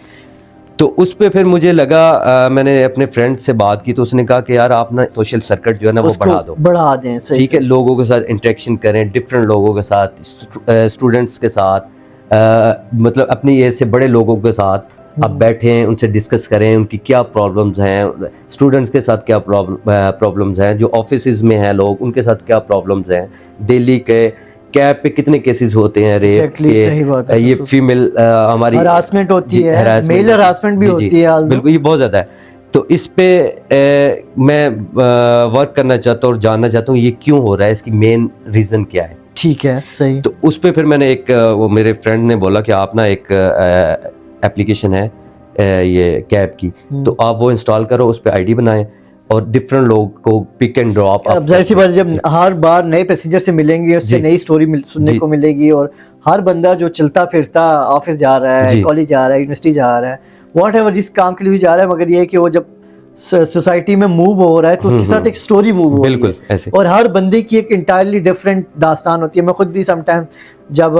तो उस पे फिर मुझे लगा, मैंने अपने फ्रेंड से बात की तो उसने कहा कि यार आप ना सोशल सर्किट जो है ना वो बढ़ा दें। ठीक है, लोगों के साथ इंटरेक्शन करें, डिफरेंट लोगों के साथ, स्टूडेंट्स के साथ, मतलब अपनी एज से बड़े लोगों के साथ आप बैठें, उनसे डिस्कस करें उनकी क्या प्रॉब्लम्स हैं, स्टूडेंट्स के साथ क्या प्रॉब्लम्स हैं, जो ऑफिस में हैं लोग उनके साथ क्या प्रॉब्लम्स हैं, डेली के कैब पे कितने केसेस होते हैं रेप के, सही बात है। ये फीमेल हमारी हरासमेंट होती है, मेल हरासमेंट भी होती है, बिल्कुल ये बहुत ज़्यादा है। तो इस पे मैं वर्क करना चाहता हूँ और जानना चाहता हूँ ये क्यों हो रहा है, इसकी मेन रीज़न क्या है। ठीक है, सही। तो उस पे फिर मैंने वो मेरे फ्रेंड ने बोला कि आप ना एक एप्लीकेशन है ये कैब की, तो आप वो इंस्टॉल करो, उस पर आईडी बनाएं और डिफरेंट लोग को पिक एंड ड्रॉप। अब जाहिर सी बात, जब हर बार नए पैसेंजर से मिलेंगे उससे नई स्टोरी सुनने को मिलेगी, और हर बंदा जो चलता फिरता ऑफिस जा रहा है, कॉलेज जा रहा है, यूनिवर्सिटी जा रहा है, व्हाटएवर जिस काम के लिए भी जा रहा है, मगर ये है कि वो जब सोसाइटी में मूव हो रहा है तो उसके साथ एक स्टोरी मूव हो रही है ऐसे। और हर बंदे की एक इंटायरली डिफरेंट दास्तान होती है। मैं खुद भी समटाइम जब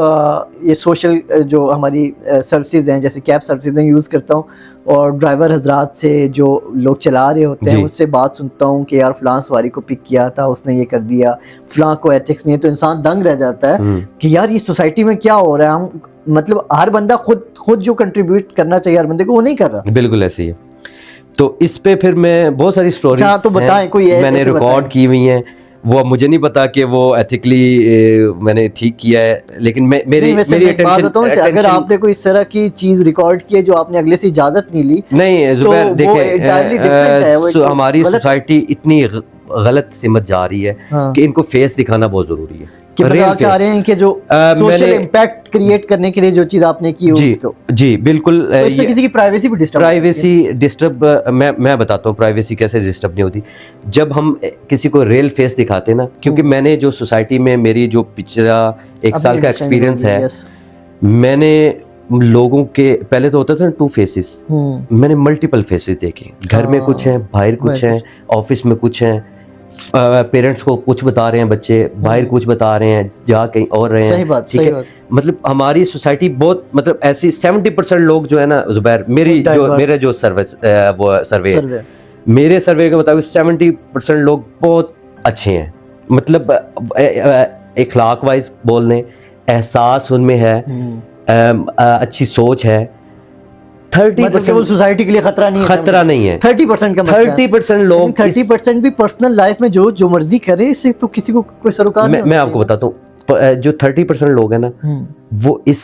ये सोशल जो हमारी सर्विसेज हैं, जैसे कैब सर्विसेज हैं, यूज़ करता हूँ, और ड्राइवर हजरात से जो लोग चला रहे होते हैं उससे बात सुनता हूँ कि यार फलां सवारी को पिक किया था, उसने ये कर दिया, फलां को एथिक्स नहीं है, तो इंसान दंग रह जाता है कि यार ये सोसाइटी में क्या हो रहा है। हम मतलब हर बंदा खुद जो कंट्रीब्यूट करना चाहिए हर बंदे को, वो नहीं कर रहा। बिल्कुल ऐसे ही है। तो इस पे फिर मैं बहुत सारी स्टोरीज तो बताएं, कोई मैंने रिकॉर्ड की हुई हैं, वो मुझे नहीं पता कि वो एथिकली मैंने ठीक किया है, लेकिन मेरी अटेंशन, अगर आपने कोई इस तरह की चीज रिकॉर्ड की है जो आपने अगले से इजाजत नहीं ली, नहीं जुबैर, देखें हमारी सोसाइटी इतनी गलत सिमत जा रही है हाँ। कि इनको फेस दिखाना बहुत जरूरी है कि मतलब Real आप चाह face। रहे हैं कि जो सोशल इम्पैक्ट क्रिएट करने के लिए जो चीज आपने की जी उसको, जी बिल्कुल। तो इसमें किसी की प्राइवेसी भी डिस्टर्ब प्राइवेसी डिस्टर्ब मैं बताता हूँ प्राइवेसी कैसे डिस्टर्ब नहीं होती। जब हम किसी को रियल फेस दिखाते हैं ना, क्योंकि मैंने जो सोसाइटी में मेरी जो पिछला एक साल का एक्सपीरियंस है, मैंने लोगों के पहले तो होता था ना 2 फेसेस, मैंने मल्टीपल फेसेस देखे। घर में कुछ हैं, बाहर कुछ हैं, ऑफिस में कुछ हैं, पेरेंट्स को कुछ बता रहे हैं बच्चे, बाहर कुछ बता रहे हैं, जा कहीं और रहे हैं। सही बात, ठीक है। मतलब हमारी सोसाइटी बहुत मतलब ऐसी 70% लोग जो है ना जुबैर, मेरा जो सर्वे मेरे सर्वे के मुताबिक 70% लोग बहुत अच्छे हैं। मतलब इखलाक वाइज बोलने, एहसास उनमें है, अच्छी सोच है। 30% वो सोसाइटी के लिए खतरा नहीं है, 30% का मसला है। 30% लोग 30% भी पर्सनल लाइफ में जो मर्जी करे, इससे तो किसी को कोई सरोकार नहीं। मैं आपको बताता हूँ, जो 30% लोग हैं ना, वो इस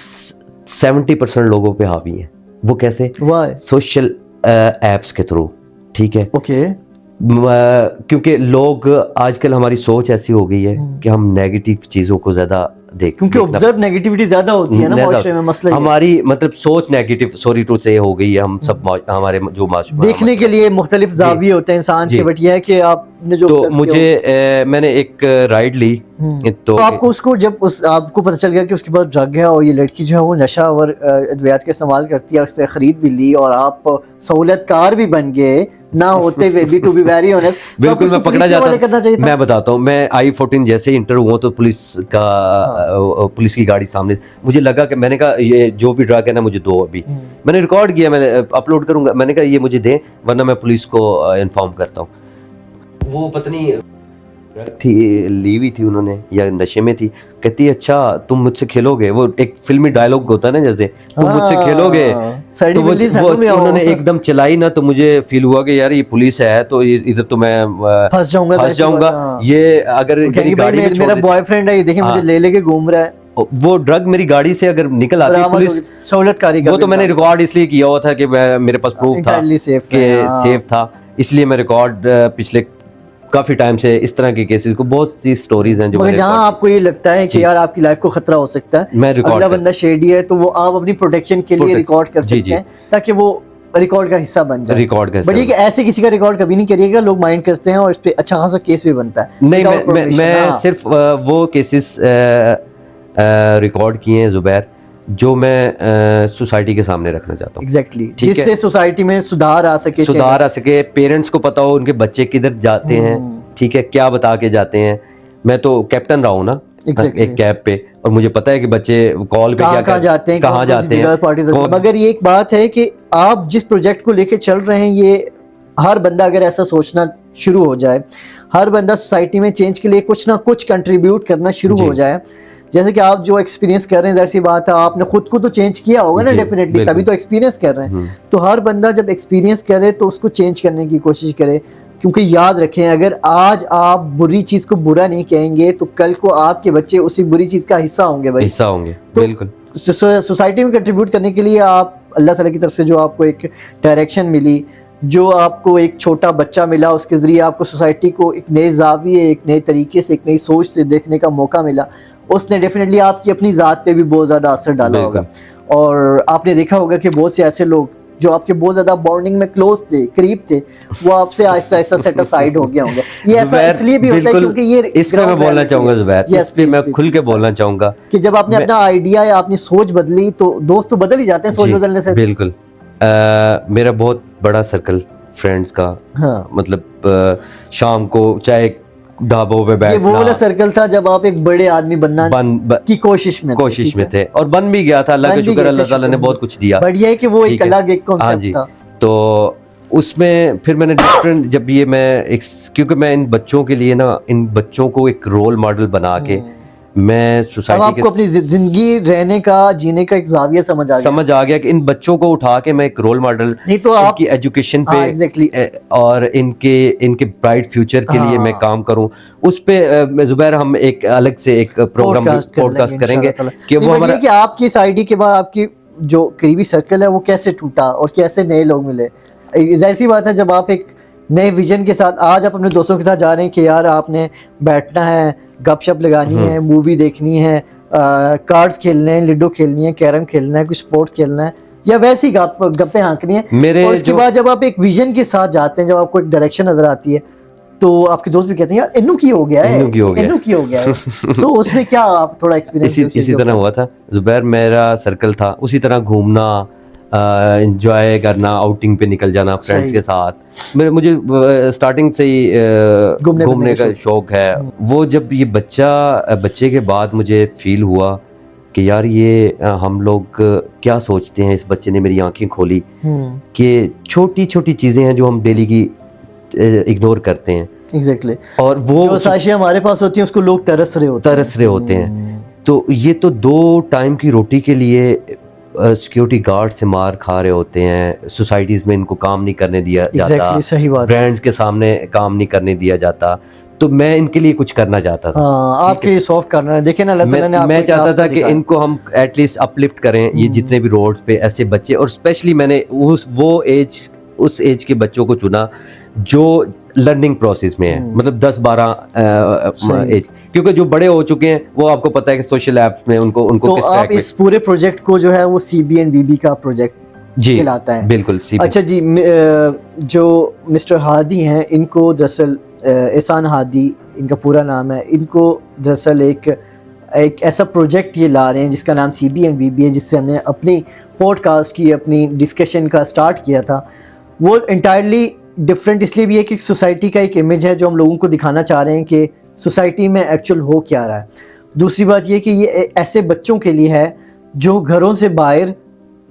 70% लोगों पे हावी हैं। वो कैसे? सोशल एप्स के थ्रू। ठीक है, ओके। क्योंकि लोग आजकल हमारी सोच ऐसी हो गई है कि हम नेगेटिव चीजों को ज्यादा क्योंकि ऑब्जर्व नेगेटिविटी ज्यादा होती है ना माशरे में, मसला हमारी मतलब सोच नेगेटिव सॉरी टू से हो गई है। हम सब हमारे जो देखने के लिए मुख्तलिफ जाविये होते हैं इंसान के, बट यह है कि आपने जो तो मुझे मैंने एक राइड ली, तो आपको उसको जब आपको पता चल गया कि उसके पास ड्रग है और ये लड़की जो है वो नशा और अद्वियात का इस्तेमाल करती है, उससे खरीद भी ली और आप सहूलतकार भी बन गए ना होते हुए भी, टू बी वेरी ऑनेस्ट, बिल्कुल मैं पकड़ा जाता। मैं बताता हूँ, मैं I-14 जैसे ही इंटर हुआ तो पुलिस की गाड़ी सामने, मुझे लगा कि मैंने कहा ये जो भी ड्रग है ना मुझे दो। अभी मैंने रिकॉर्ड किया, मैंने अपलोड करूंगा, मैंने कहा ये मुझे दें वरना मैं पुलिस को इन्फॉर्म करता हूँ। वो पत्नी थी, ली हुई थी उन्होंने या नशे में थी, कहती है अच्छा तुम मुझसे खेलोगे। वो एक फिल्मी डायलॉग होता है ना, जैसे तुम मुझसे खेलोगे, तो वो उन्होंने एकदम चलाई ना, तो मुझे फील हुआ कि यार ये पुलिस है तो इधर तो मैं फंस जाऊंगा। ये अगर मेरा बॉयफ्रेंड है, ये देखिए मुझे ले लेके घूम रहा है, वो ड्रग मेरी गाड़ी से अगर निकल आती पुलिस सहूलतकारी। वो तो मैंने रिकॉर्ड इसलिए किया हुआ था कि मेरे पास प्रूफ था कि सेफ था, इसलिए मैं रिकॉर्ड पिछले काफी टाइम से इस तरह के केसेस को, बहुत सी स्टोरीज हैं जो मगर जहां आपको ये लगता है कि यार आपकी लाइफ को खतरा हो सकता है, अगला बंदा शेडी है, तो वो आप अपनी प्रोटेक्शन के लिए रिकॉर्ड कर सकते हैं ताकि वो रिकॉर्ड का हिस्सा बन जाए। बट ये कि ऐसे किसी का रिकॉर्ड कभी नहीं करिएगा, लोग माइंड करते हैं और इस पे अच्छा खासा केस भी बनता है। नहीं, मैं सिर्फ वो केसेस रिकॉर्ड किए हैं जुबैर जो मैं सोसाइटी के सामने रखना चाहता हूँ। एग्जैक्टली, जिससे सोसाइटी में सुधार आ सके, पेरेंट्स को पता हो उनके बच्चे किधर जाते हैं, ठीक है, क्या बता के जाते हैं। मैं तो कैप्टन रहा हूँ ना एक कैब पे, और मुझे पता है कि बच्चे कॉल पे कहाँ जाते हैं। मगर ये एक बात है कि आप जिस प्रोजेक्ट को लेके चल रहे हैं, ये हर बंदा अगर ऐसा सोचना शुरू हो जाए, हर बंदा सोसाइटी में चेंज के लिए कुछ ना कुछ कंट्रीब्यूट करना शुरू हो जाए, जैसे कि आप जो एक्सपीरियंस कर रहे हैं, ज़ाहिर सी बात है आपने खुद को तो चेंज किया होगा ना डेफिनेटली, तभी तो एक्सपीरियंस कर रहे हैं। तो हर बंदा जब एक्सपीरियंस करे तो उसको चेंज करने की कोशिश करे, क्योंकि याद रखें अगर आज आप बुरी चीज़ को बुरा नहीं कहेंगे तो कल को आपके बच्चे उसी बुरी चीज़ का हिस्सा होंगे भाई, हिस्सा होंगे। तो बिल्कुल सोसाइटी में कंट्रीब्यूट करने के लिए आप अल्लाह ताला की तरफ से जो आपको एक डायरेक्शन मिली, जो आपको एक छोटा बच्चा मिला, उसके ज़रिए आपको सोसाइटी को एक नए ज़ाविये, एक नए तरीके से, एक नई सोच से देखने का मौका मिला, उसने डेफिनेटली आपकी अपनी ज़ात पे भी बहुत ज़्यादा असर डाला होगा। और आपने देखा होगा कि बहुत से ऐसे लोग जो आपके बहुत ज़्यादा बॉन्डिंग में क्लोज थे, करीब थे, वो आपसे आहिस्ता आहिस्ता सेट असाइड हो गया होंगे। ये ऐसा इसलिए भी होता है क्योंकि ये इसमें मैं बोलना चाहूँगा जुबैर, इस पे मैं खुल के बोलना चाहूँगा कि जब आपने अपना आइडिया या अपनी सोच बदली तो दोस्त तो बदल ही जाते हैं सोच बदलने से। बिल्कुल, मेरा बहुत बड़ा सर्कल फ्रेंड्स का, मतलब शाम को चाहे ढाबों पे बैठना, ये वो वाला सर्कल था जब आप एक बड़े आदमी बनना की कोशिश में थे और बन भी गया था। अल्लाह का शुक्र, अल्लाह ताला ने बहुत कुछ दिया। बढ़िया है कि वो एक अलग एक कॉन्सेप्ट था। तो उसमें फिर मैंने डिफरेंट, जब ये मैं क्योंकि मैं इन बच्चों के लिए ना, इन बच्चों को एक रोल मॉडल बना के मैं सोसाइटी आपको अपनी जिंदगी रहने का, जीने का एक ज़ाविया समझ आ गया कि इन बच्चों को उठा के मैं एक रोल मॉडल, नहीं तो आपकी एजुकेशन पे और इनके ब्राइट फ्यूचर के लिए मैं काम करूं, उस पे जुबैर हम एक अलग से एक प्रोग्राम पॉडकास्ट करेंगे कि वो हमारा, कि आपकी इस आईडी के बाद आपकी जो करीबी सर्कल है वो कैसे टूटा और कैसे नए लोग मिले। जाहिर सी बात है जब आप एक नए विजन के साथ आज आप अपने दोस्तों के साथ जा रहे हैं कि यार आपने बैठना है, गपशप लगानी है, मूवी देखनी है, कार्ड्स खेलने हैं, लूडो खेलनी है, कैरम खेलना है, कुछ स्पोर्ट खेलना है, या वैसी गप्पे हाँकनी है। और उसके बाद जब आप एक विजन के साथ जाते हैं, जब आपको एक डायरेक्शन नजर आती है, तो आपके दोस्त भी कहते हैं यार इन्नू की हो गया है, इन्नू की हो गया है। सो उसमें क्या आप थोड़ा एक्सपीरियंस? इसी तरह हुआ था जुबैर, मेरा सर्कल था उसी तरह, घूमना, एंजॉय करना, आउटिंग पे निकल जाना फ्रेंड्स के साथ। मुझे स्टार्टिंग से ही घूमने का शौक है। वो जब ये बच्चे के बाद मुझे फील हुआ कि यार ये हम लोग क्या सोचते हैं, इस बच्चे ने मेरी आंखें खोली कि छोटी छोटी चीज़ें हैं जो हम डेली की इग्नोर करते हैं। एग्जैक्टली। और वो जो साजिशें हमारे पास होती हैं उसको लोग तरस रहे होते हैं। तो ये तो 2 टाइम की रोटी के लिए सिक्योरिटी गार्ड से मार खा रहे होते हैं, सोसाइटीज़ में इनको काम नहीं करने दिया जाता, सही बात, ब्रांड्स के सामने काम नहीं करने दिया जाता। तो मैं इनके लिए कुछ करना चाहता था। आपके लिए सॉल्व करना है। देखिए ना, अल्लाह ताला ने आपको मैं चाहता था कि इनको हम एटलीस्ट अपलिफ्ट करें, ये जितने भी रोड्स पे ऐसे बच्चे, और स्पेशली मैंने उस एज के बच्चों को चुना जो लर्निंग प्रोसेस में है, मतलब 10-12 एज, क्योंकि जो बड़े हो चुके हैं वो आपको पता है कि सोशल ऐप्स में उनको तो आप इस पूरे प्रोजेक्ट को जो है वो CBNBB का प्रोजेक्ट जी कहलाता है। बिल्कुल। अच्छा जी, जो मिस्टर हादी हैं, इनको दरअसल एहसान हादी इनका पूरा नाम है, इनको दरअसल एक ऐसा प्रोजेक्ट ये ला रहे हैं जिसका नाम CBNBB है, जिससे हमने अपनी पॉडकास्ट की, अपनी डिस्कशन का स्टार्ट किया था। वो इंटायरली डिफरेंट इसलिए भी है कि सोसाइटी का एक इमेज है जो हम लोगों को दिखाना चाह रहे हैं कि सोसाइटी में एक्चुअल हो क्या रहा है। दूसरी बात ये कि ये ऐसे बच्चों के लिए है जो घरों से बाहर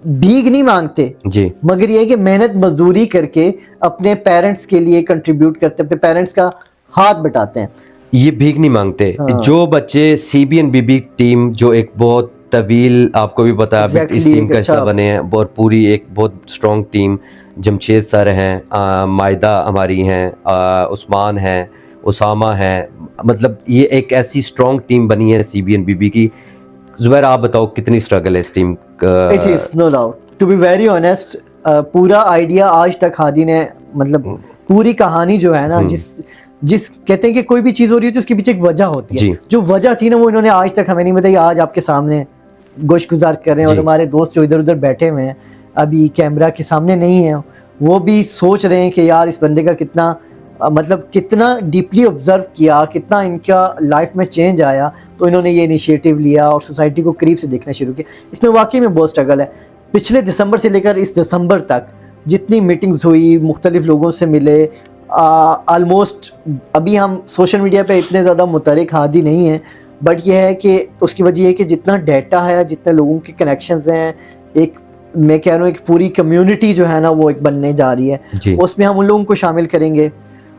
भीख नहीं मांगते जी, मगर ये कि मेहनत मजदूरी करके अपने पेरेंट्स के लिए कंट्रीब्यूट करते, अपने पेरेंट्स का हाथ बटाते हैं। ये भीख नहीं मांगते। जो बच्चे CBNBB टीम, जो एक बहुत तवील, आपको भी पता है इस टीम का हिस्सा बने हैं, और पूरी एक बहुत स्ट्रॉन्ग टीम, जमशेद सर हैं, मायदा हमारी हैं, उस्मान हैं, उसामा हैं, मतलब ये एक ऐसी स्ट्रॉन्ग टीम बनी है CBNBB की। जुबैर आप बताओ कितनी स्ट्रगल है इस टीम का? It is no doubt, to be very honest, पूरा आइडिया आज तक हादी ने, मतलब पूरी कहानी जो है ना, जिस कहते हैं कि कोई भी चीज़ हो रही है तो उसके पीछे एक वजह होती है। जो वजह थी ना वो इन्होंने आज तक हमें नहीं बताई। आज आपके सामने गोशगुजार कर रहे हैं, और हमारे दोस्त जो इधर उधर बैठे हुए हैं अभी कैमरा के सामने नहीं है, वो भी सोच रहे हैं कि यार इस बंदे का कितना मतलब कितना डीपली ऑब्जर्व किया, कितना इनका लाइफ में चेंज आया, तो इन्होंने ये इनिशिएटिव लिया और सोसाइटी को करीब से देखना शुरू किया। इसमें वाकई में बहुत स्ट्रगल है। पिछले दिसंबर से लेकर इस दिसंबर तक जितनी मीटिंग्स हुई, मुख्तलिफ लोगों से मिले, ऑलमोस्ट अभी हम सोशल मीडिया पे इतने ज़्यादा मुतहरिक हादी नहीं हैं, बट यह है कि उसकी वजह है कि जितना डाटा है, जितने लोगों के कनेक्शंस हैं, एक मैं कह रहा हूँ एक पूरी कम्युनिटी जो है ना वो एक बनने जा रही है, उसमें हम उन लोगों को शामिल करेंगे।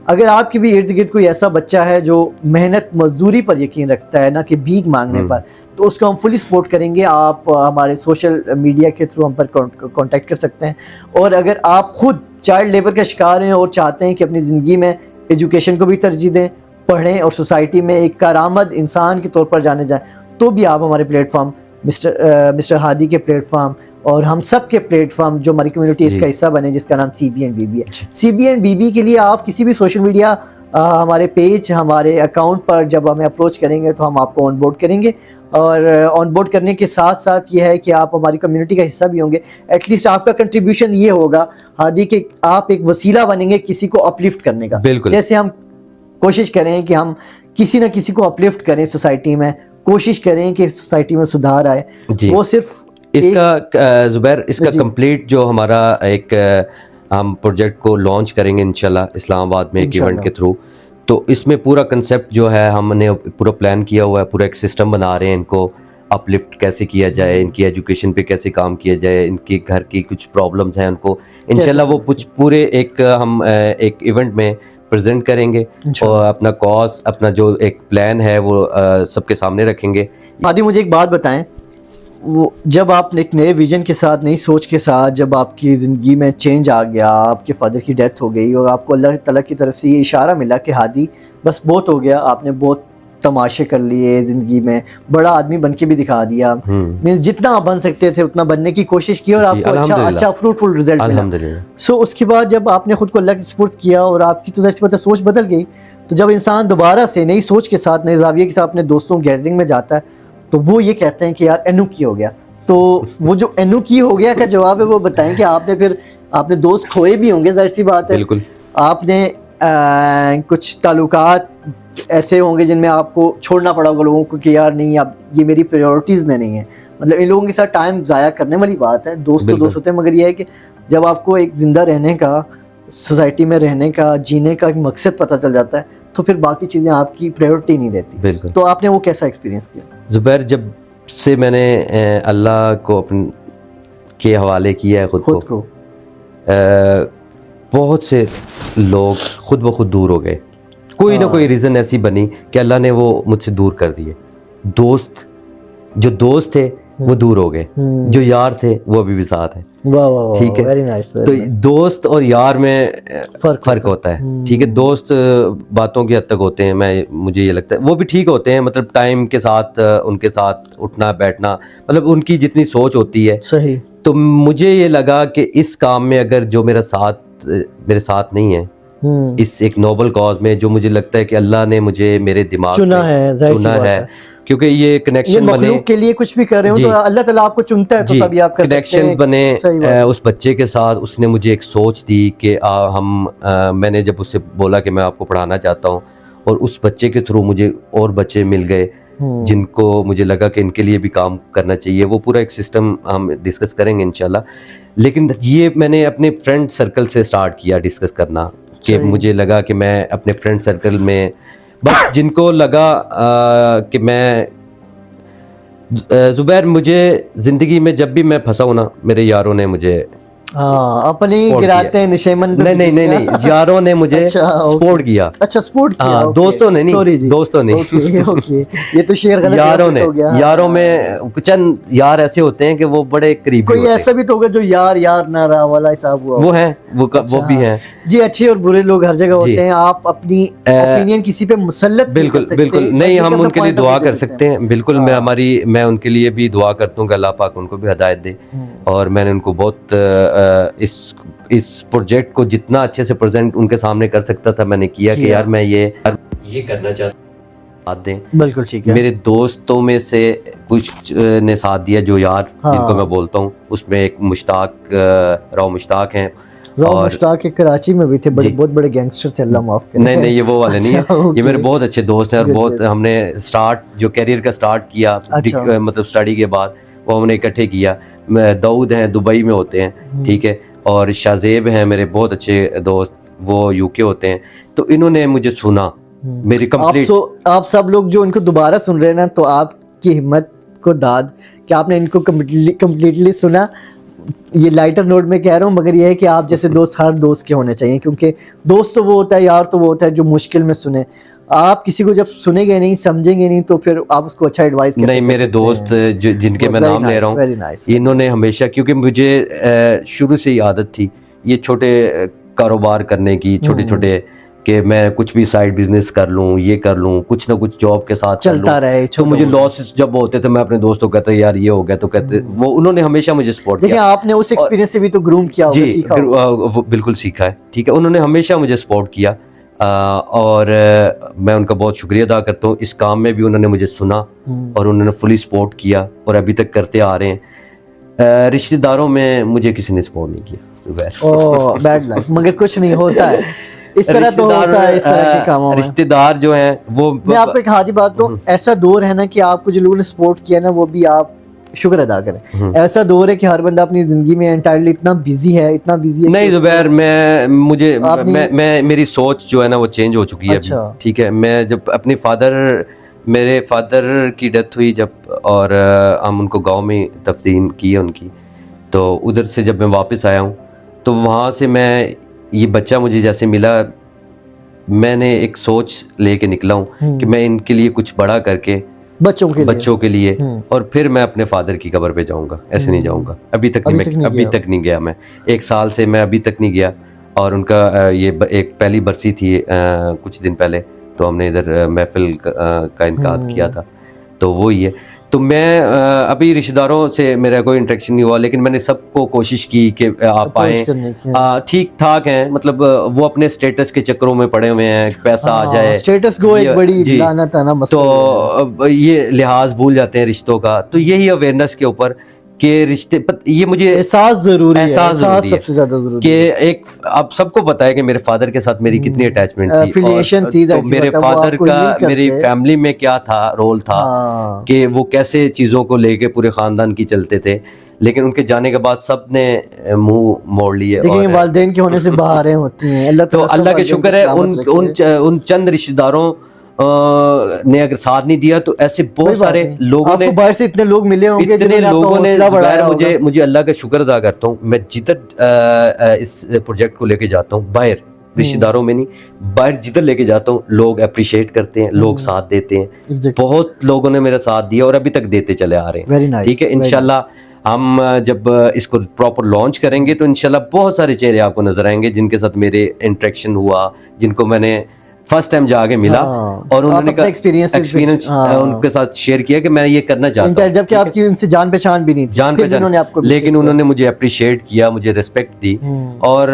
अगर आपके भी इर्द गिर्द कोई ऐसा बच्चा है जो मेहनत मजदूरी पर यकीन रखता है, ना कि भीख मांगने पर, तो उसको हम फुली सपोर्ट करेंगे। आप हमारे सोशल मीडिया के थ्रू हम पर कांटेक्ट कर सकते हैं। और अगर आप खुद चाइल्ड लेबर का शिकार हैं और चाहते हैं कि अपनी ज़िंदगी में एजुकेशन को भी तरजीह दें, पढ़ें और सोसाइटी में एक कारामद इंसान के तौर पर जाने जाएं, तो भी आप हमारे प्लेटफॉर्म मिस्टर हादी के प्लेटफॉर्म और हम सब के प्लेटफॉर्म जो हमारी कम्युनिटी इसका हिस्सा बने, जिसका नाम CBNBB है। CBNBB के लिए आप किसी भी सोशल मीडिया हमारे पेज, हमारे अकाउंट पर जब हमें अप्रोच करेंगे तो हम आपको ऑन बोर्ड करेंगे। और ऑन बोर्ड करने के साथ साथ ये है कि आप हमारी कम्युनिटी का हिस्सा भी होंगे। एटलीस्ट आपका कंट्रीब्यूशन ये होगा हादी के, आप एक वसीला बनेंगे किसी को अपलिफ्ट करने का। जैसे हम कोशिश करें कि हम किसी न किसी को अपलिफ्ट करें सोसाइटी में, कोशिश करें कि सोसाइटी में सुधार आए। वो सिर्फ इसका जुबैर, इसका कंप्लीट जो हमारा एक हम प्रोजेक्ट को लॉन्च करेंगे इंशाल्लाह इस्लामाबाद में एक इवेंट के थ्रू। तो इसमें पूरा कंसेप्ट जो है हमने पूरा प्लान किया हुआ है, पूरा एक सिस्टम बना रहे हैं, इनको अपलिफ्ट कैसे किया जाए, इनकी एजुकेशन पे कैसे काम किया जाए, इनके घर की कुछ प्रॉब्लम्स हैं उनको इंशाल्लाह वो कुछ पूरे एक हम एक इवेंट में प्रेजेंट करेंगे और अपना कॉज, अपना जो एक प्लान है वो सबके सामने रखेंगे। आदि मुझे एक बात बताएं, वो जब आप एक नए विजन के साथ, नई सोच के साथ, जब आपकी ज़िंदगी में चेंज आ गया, आपके फादर की डेथ हो गई और आपको अल्लाह ताला की तरफ से ये इशारा मिला कि हादी बस बहुत हो गया, आपने बहुत तमाशे कर लिए ज़िंदगी में, बड़ा आदमी बन के भी दिखा दिया, मीन्स जितना आप बन सकते थे उतना बनने की कोशिश की और आपको अच्छा फ्रूटफुल रिजल्ट मिला। सो उसके बाद जब आपने खुद को अल्लाह के सुपुर्द किया और आपकी तो ज़ाहिर सी बात है सोच बदल गई, तो जब इंसान दोबारा से नई सोच के साथ, नए ज़ाविये के साथ अपने दोस्तों गैदरिंग में जाता है तो वो ये कहते हैं कि यार एनू की हो गया। तो वो जो एनू की हो गया का जवाब है वो बताएं कि आपने दोस्त खोए भी होंगे, ज़ाहिर सी बात है। बिल्कुल। आपने कुछ ताल्लुकात ऐसे होंगे जिनमें आपको छोड़ना पड़ा होगा लोगों को कि यार नहीं, अब ये मेरी प्रायोरिटीज़ में नहीं है। मतलब इन लोगों के साथ टाइम ज़ाया करने वाली बात है। दोस्त तो दोस्त होते हैं, मगर ये है कि जब आपको एक ज़िंदा रहने का, सोसाइटी में रहने का, जीने का एक मकसद पता चल जाता है तो फिर बाकी चीज़ें आपकी प्रायोरिटी नहीं रहती। तो आपने वो कैसा एक्सपीरियंस किया? ज़ुबैर, जब से मैंने अल्लाह को अपने के हवाले किया है खुद को बहुत से लोग खुद ब खुद दूर हो गए। कोई ना कोई रीज़न ऐसी बनी कि अल्लाह ने वो मुझसे दूर कर दिए। जो दोस्त थे वो दूर हो गए, जो यार थे वो अभी भी साथ है। ठीक है, वेरी नाइस। तो दोस्त और यार में फ़र्क होता है। ठीक है, दोस्त बातों की हद तक होते हैं, मुझे ये लगता है वो भी ठीक होते हैं, मतलब टाइम के साथ उनके साथ उठना बैठना, मतलब उनकी जितनी सोच होती है सही। तो मुझे ये लगा कि इस काम में अगर जो मेरे साथ नहीं है, इस एक नोबल कॉज में जो मुझे लगता है कि अल्लाह ने मुझे मेरे दिमाग चुना है, क्योंकि ये कनेक्शन बने के लिए कुछ भी कर रहे हो तो अल्लाह ताला आपको चुनता है, तो तभी आप कर सकते हैं। कनेक्शंस बने उस बच्चे के साथ। उसने मुझे एक सोच दी कि मैंने जब उससे बोला कि मैं आपको पढ़ाना चाहता हूँ, और उस बच्चे के थ्रू मुझे और बच्चे मिल गए जिनको मुझे लगा कि इनके लिए भी काम करना चाहिए। वो पूरा एक सिस्टम हम डिस्कस करेंगे इंशाल्लाह। लेकिन ये मैंने अपने फ्रेंड सर्कल से स्टार्ट किया डिस्कस करना, कि मुझे लगा कि मैं अपने फ्रेंड सर्कल में बस जिनको लगा कि मैं ज़ुबैर, मुझे ज़िंदगी में जब भी मैं फंसा हूँ ना, मेरे यारों ने मुझे अपने गिराते हैं निशेमन पे। नहीं, यारों ने मुझे सपोर्ट किया। अच्छा, सपोर्ट किया। दोस्तों ने नहीं, दोस्तों ने। ओके, ये तो शेर गलत यारों में चंद यार ऐसे होते हैं कि वो बड़े करीबी। कोई ऐसा भी तो होगा जो यार ना रहा वाला हिसाब हुआ। वो है, वो भी हैं जी। अच्छे और बुरे लोग हर जगह होते हैं। आप अपनी ओपिनियन किसी पे मुसल्लत बिल्कुल नहीं, हम उनके लिए दुआ कर सकते हैं। बिल्कुल, मैं उनके लिए भी दुआ करता हूँ कि अल्लाह पाक उनको भी हिदायत दे। और मैंने उनको बहुत इस प्रोजेक्ट को जितना अच्छे से प्रेजेंट उनके सामने कर सकता था मैंने किया कि यार मैं ये करना चाहता दें। बिल्कुल ठीक है। मेरे दोस्तों में से कुछ ने साथ दिया, जो यार जिनको मैं बोलता हूँ, उसमें एक राव मुश्ताक हैं। राव मुश्ताक के कराची में भी थे, बहुत बड़े गैंगस्टर थे, अल्लाह माफ करे। नहीं, ये वो वाले नहीं है। ये मेरे बहुत अच्छे दोस्त हैं और बहुत हमने जो कैरियर का स्टार्ट किया, मतलब स्टडी के बाद वो हमने इकट्ठे किया। दाऊद हैं, दुबई में होते हैं, ठीक है, और शाजेब हैं मेरे बहुत अच्छे दोस्त, वो यूके होते हैं। तो इन्होंने मुझे सुना, मेरी कंप्लीट। आप सब लोग जो इनको दोबारा सुन रहे हैं ना, तो आपकी हिम्मत को दाद कि आपने इनको कम्प्लीटली सुना। ये लाइटर नोट में कह रहा हूँ, मगर ये है कि आप जैसे दोस्त हर दोस्त के होने चाहिए, क्योंकि दोस्त तो वो होता है, यार तो वो होता है जो मुश्किल में सुने। आप किसी को जब सुनेंगे नहीं, समझेंगे नहीं, तो फिर आप उसको अच्छा एडवाइस कैसे? नहीं, मेरे दोस्त जिनके मैं नाम ले रहा हूँ, इन्होंने हमेशा, क्योंकि मुझे शुरू से ही आदत थी ये छोटे कारोबार करने की, छोटे कि मैं कुछ भी साइड बिजनेस कर लूँ, ये कर लूँ, कुछ ना कुछ जॉब के साथ चलता रहे। तो मुझे लॉस जब होते थे, मैं अपने दोस्तों को कहता यार ये हो गया, तो कहते वो उन्होंने हमेशा मुझे सपोर्ट किया। देखिए, आपने उस एक्सपीरियंस से भी तो ग्रूम किया होगा, सीखा होगा। बिल्कुल सीखा है, ठीक है। उन्होंने हमेशा मुझे सपोर्ट किया और मैं उनका बहुत शुक्रिया अदा करता हूँ। इस काम में भी उन्होंने मुझे सुना और उन्होंने फुली सपोर्ट किया और अभी तक करते आ रहे हैं। रिश्तेदारों में मुझे किसी ने सपोर्ट नहीं किया। बैड लक, मगर कुछ नहीं होता है, इस तरह तो होता है इस तरह के कामों में। रिश्तेदार जो हैं वो, मैं आपको एक हाजी बात दूं, ऐसा दौर है ना कि आपको जो लोगों ने सपोर्ट किया ना, वो भी आप शुक्र अदा करें। ऐसा दौर है कि हर बंदा अपनी जिंदगी में एंटायरली इतना बिजी है नहीं ज़ुबैर, मेरी सोच जो है ना वो चेंज हो चुकी है। ठीक है, मैं जब मेरे फादर की डेथ हुई जब, और हम उनको गांव में तफसीन की है उनकी, तो उधर से जब मैं वापस आया हूँ, तो वहाँ से ये बच्चा मुझे जैसे मिला, मैंने एक सोच लेके निकला हूँ कि मैं इनके लिए कुछ बड़ा करके बच्चों के लिए और फिर मैं अपने फादर की कब्र पे जाऊंगा। ऐसे नहीं जाऊंगा, अभी तक नहीं गया मैं 1 साल से, मैं अभी तक नहीं गया। और उनका ये एक पहली बरसी थी कुछ दिन पहले, तो तो हमने इधर महफिल का इनकाद किया था, तो वो ही है। तो मैं अभी रिश्तेदारों से मेरा कोई इंटरेक्शन नहीं हुआ, लेकिन मैंने सबको कोशिश की कि आप आए, ठीक ठाक हैं, मतलब वो अपने स्टेटस के चक्करों में पड़े हुए हैं, पैसा आ जाए, स्टेटस को एक बड़ी लानत है ना, तो ये लिहाज भूल जाते हैं रिश्तों का। तो यही अवेयरनेस के ऊपर के रिश्ते, ये मुझे एहसास जरूरी है, एहसास सबसे ज्यादा जरूरी कि एक आप सबको पता है कि मेरे फादर के साथ मेरी कितनी अटैचमेंट थी, एफिलिएशन थी, तो मेरे फादर का मेरी फैमिली में क्या था रोल था कि वो कैसे चीजों को लेके पूरे खानदान की चलते थे, लेकिन उनके जाने के बाद सब ने मुंह मोड़ लिए। देखिए वालिदैन के होने से बहारें होती हैं, अल्लाह तो अल्लाह के शुक्र है उन चंद रिश्तेदारों ने अगर साथ नहीं दिया तो ऐसे बहुत सारे लोगों ने, बाहर से इतने लोग मिले होंगे, इतने लोगों ने मुझे अल्लाह का शुक्र अदा करता हूँ। मैं जिधर इस प्रोजेक्ट को लेके जाता हूँ, बाहर रिश्तेदारों में नहीं, बाहर जिधर लेके जाता हूँ, लोग अप्रिशिएट करते हैं, लोग साथ देते हैं। बहुत लोगों ने मेरा साथ दिया और अभी तक देते चले आ रहे हैं। ठीक है, इंशाल्लाह हम जब इसको प्रॉपर लॉन्च करेंगे तो इंशाल्लाह बहुत सारे चेहरे आपको नजर आएंगे जिनके साथ मेरे इंटरेक्शन हुआ, जिनको मैंने फर्स्ट टाइम जाके मिला और उन्होंने एक्सपीरियंस उनके साथ शेयर किया कि मैं ये करना चाहता हूँ, जबकि आपकी उनसे जान पहचान भी नहीं थी, जान पहचान, लेकिन उन्होंने मुझे अप्रिशिएट किया, मुझे रिस्पेक्ट दी। और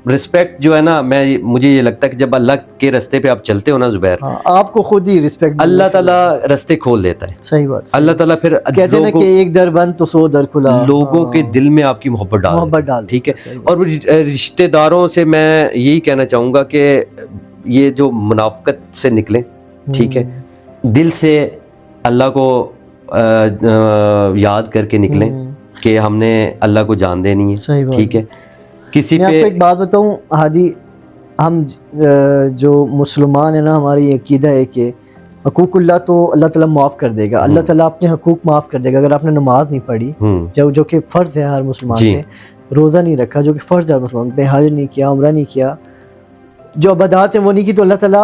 रिस्पेक्ट जो है ना, मुझे ये लगता है कि जब अल्लाह के रास्ते पे आप चलते हो ना जुबैर, आपको खुद ही रिस्पेक्ट अल्लाह ताला रास्ते खोल देता है। सही बात, अल्लाह ताला फिर कहते हैं कि एक दर बंद तो 100 दर खुला, लोगों के दिल में आपकी मोहब्बत डाल, ठीक है। और रिश्तेदारों से मैं यही कहना चाहूंगा कि ये जो मुनाफकत से निकले, ठीक है, दिल से अल्लाह को याद करके निकलें कि हमने अल्लाह को जान देनी है, ठीक है। किसी पे आपको एक बात बताऊं हादी, हम जो मुसलमान है ना, हमारी अकीदा है कि हकूकुल्लाह तो अल्लाह ताला माफ़ कर देगा, अल्लाह ताला अपने हकूक माफ़ कर देगा। अगर आपने नमाज नहीं पढ़ी, जो कि फ़र्ज़ है हर मुसलमान ने, रोज़ा नहीं रखा जो कि फ़र्ज़ है हर मुसलमान पे, हज नहीं किया, उम्रा नहीं किया, जो अबदात है वो नहीं की, तो अल्लाह ताला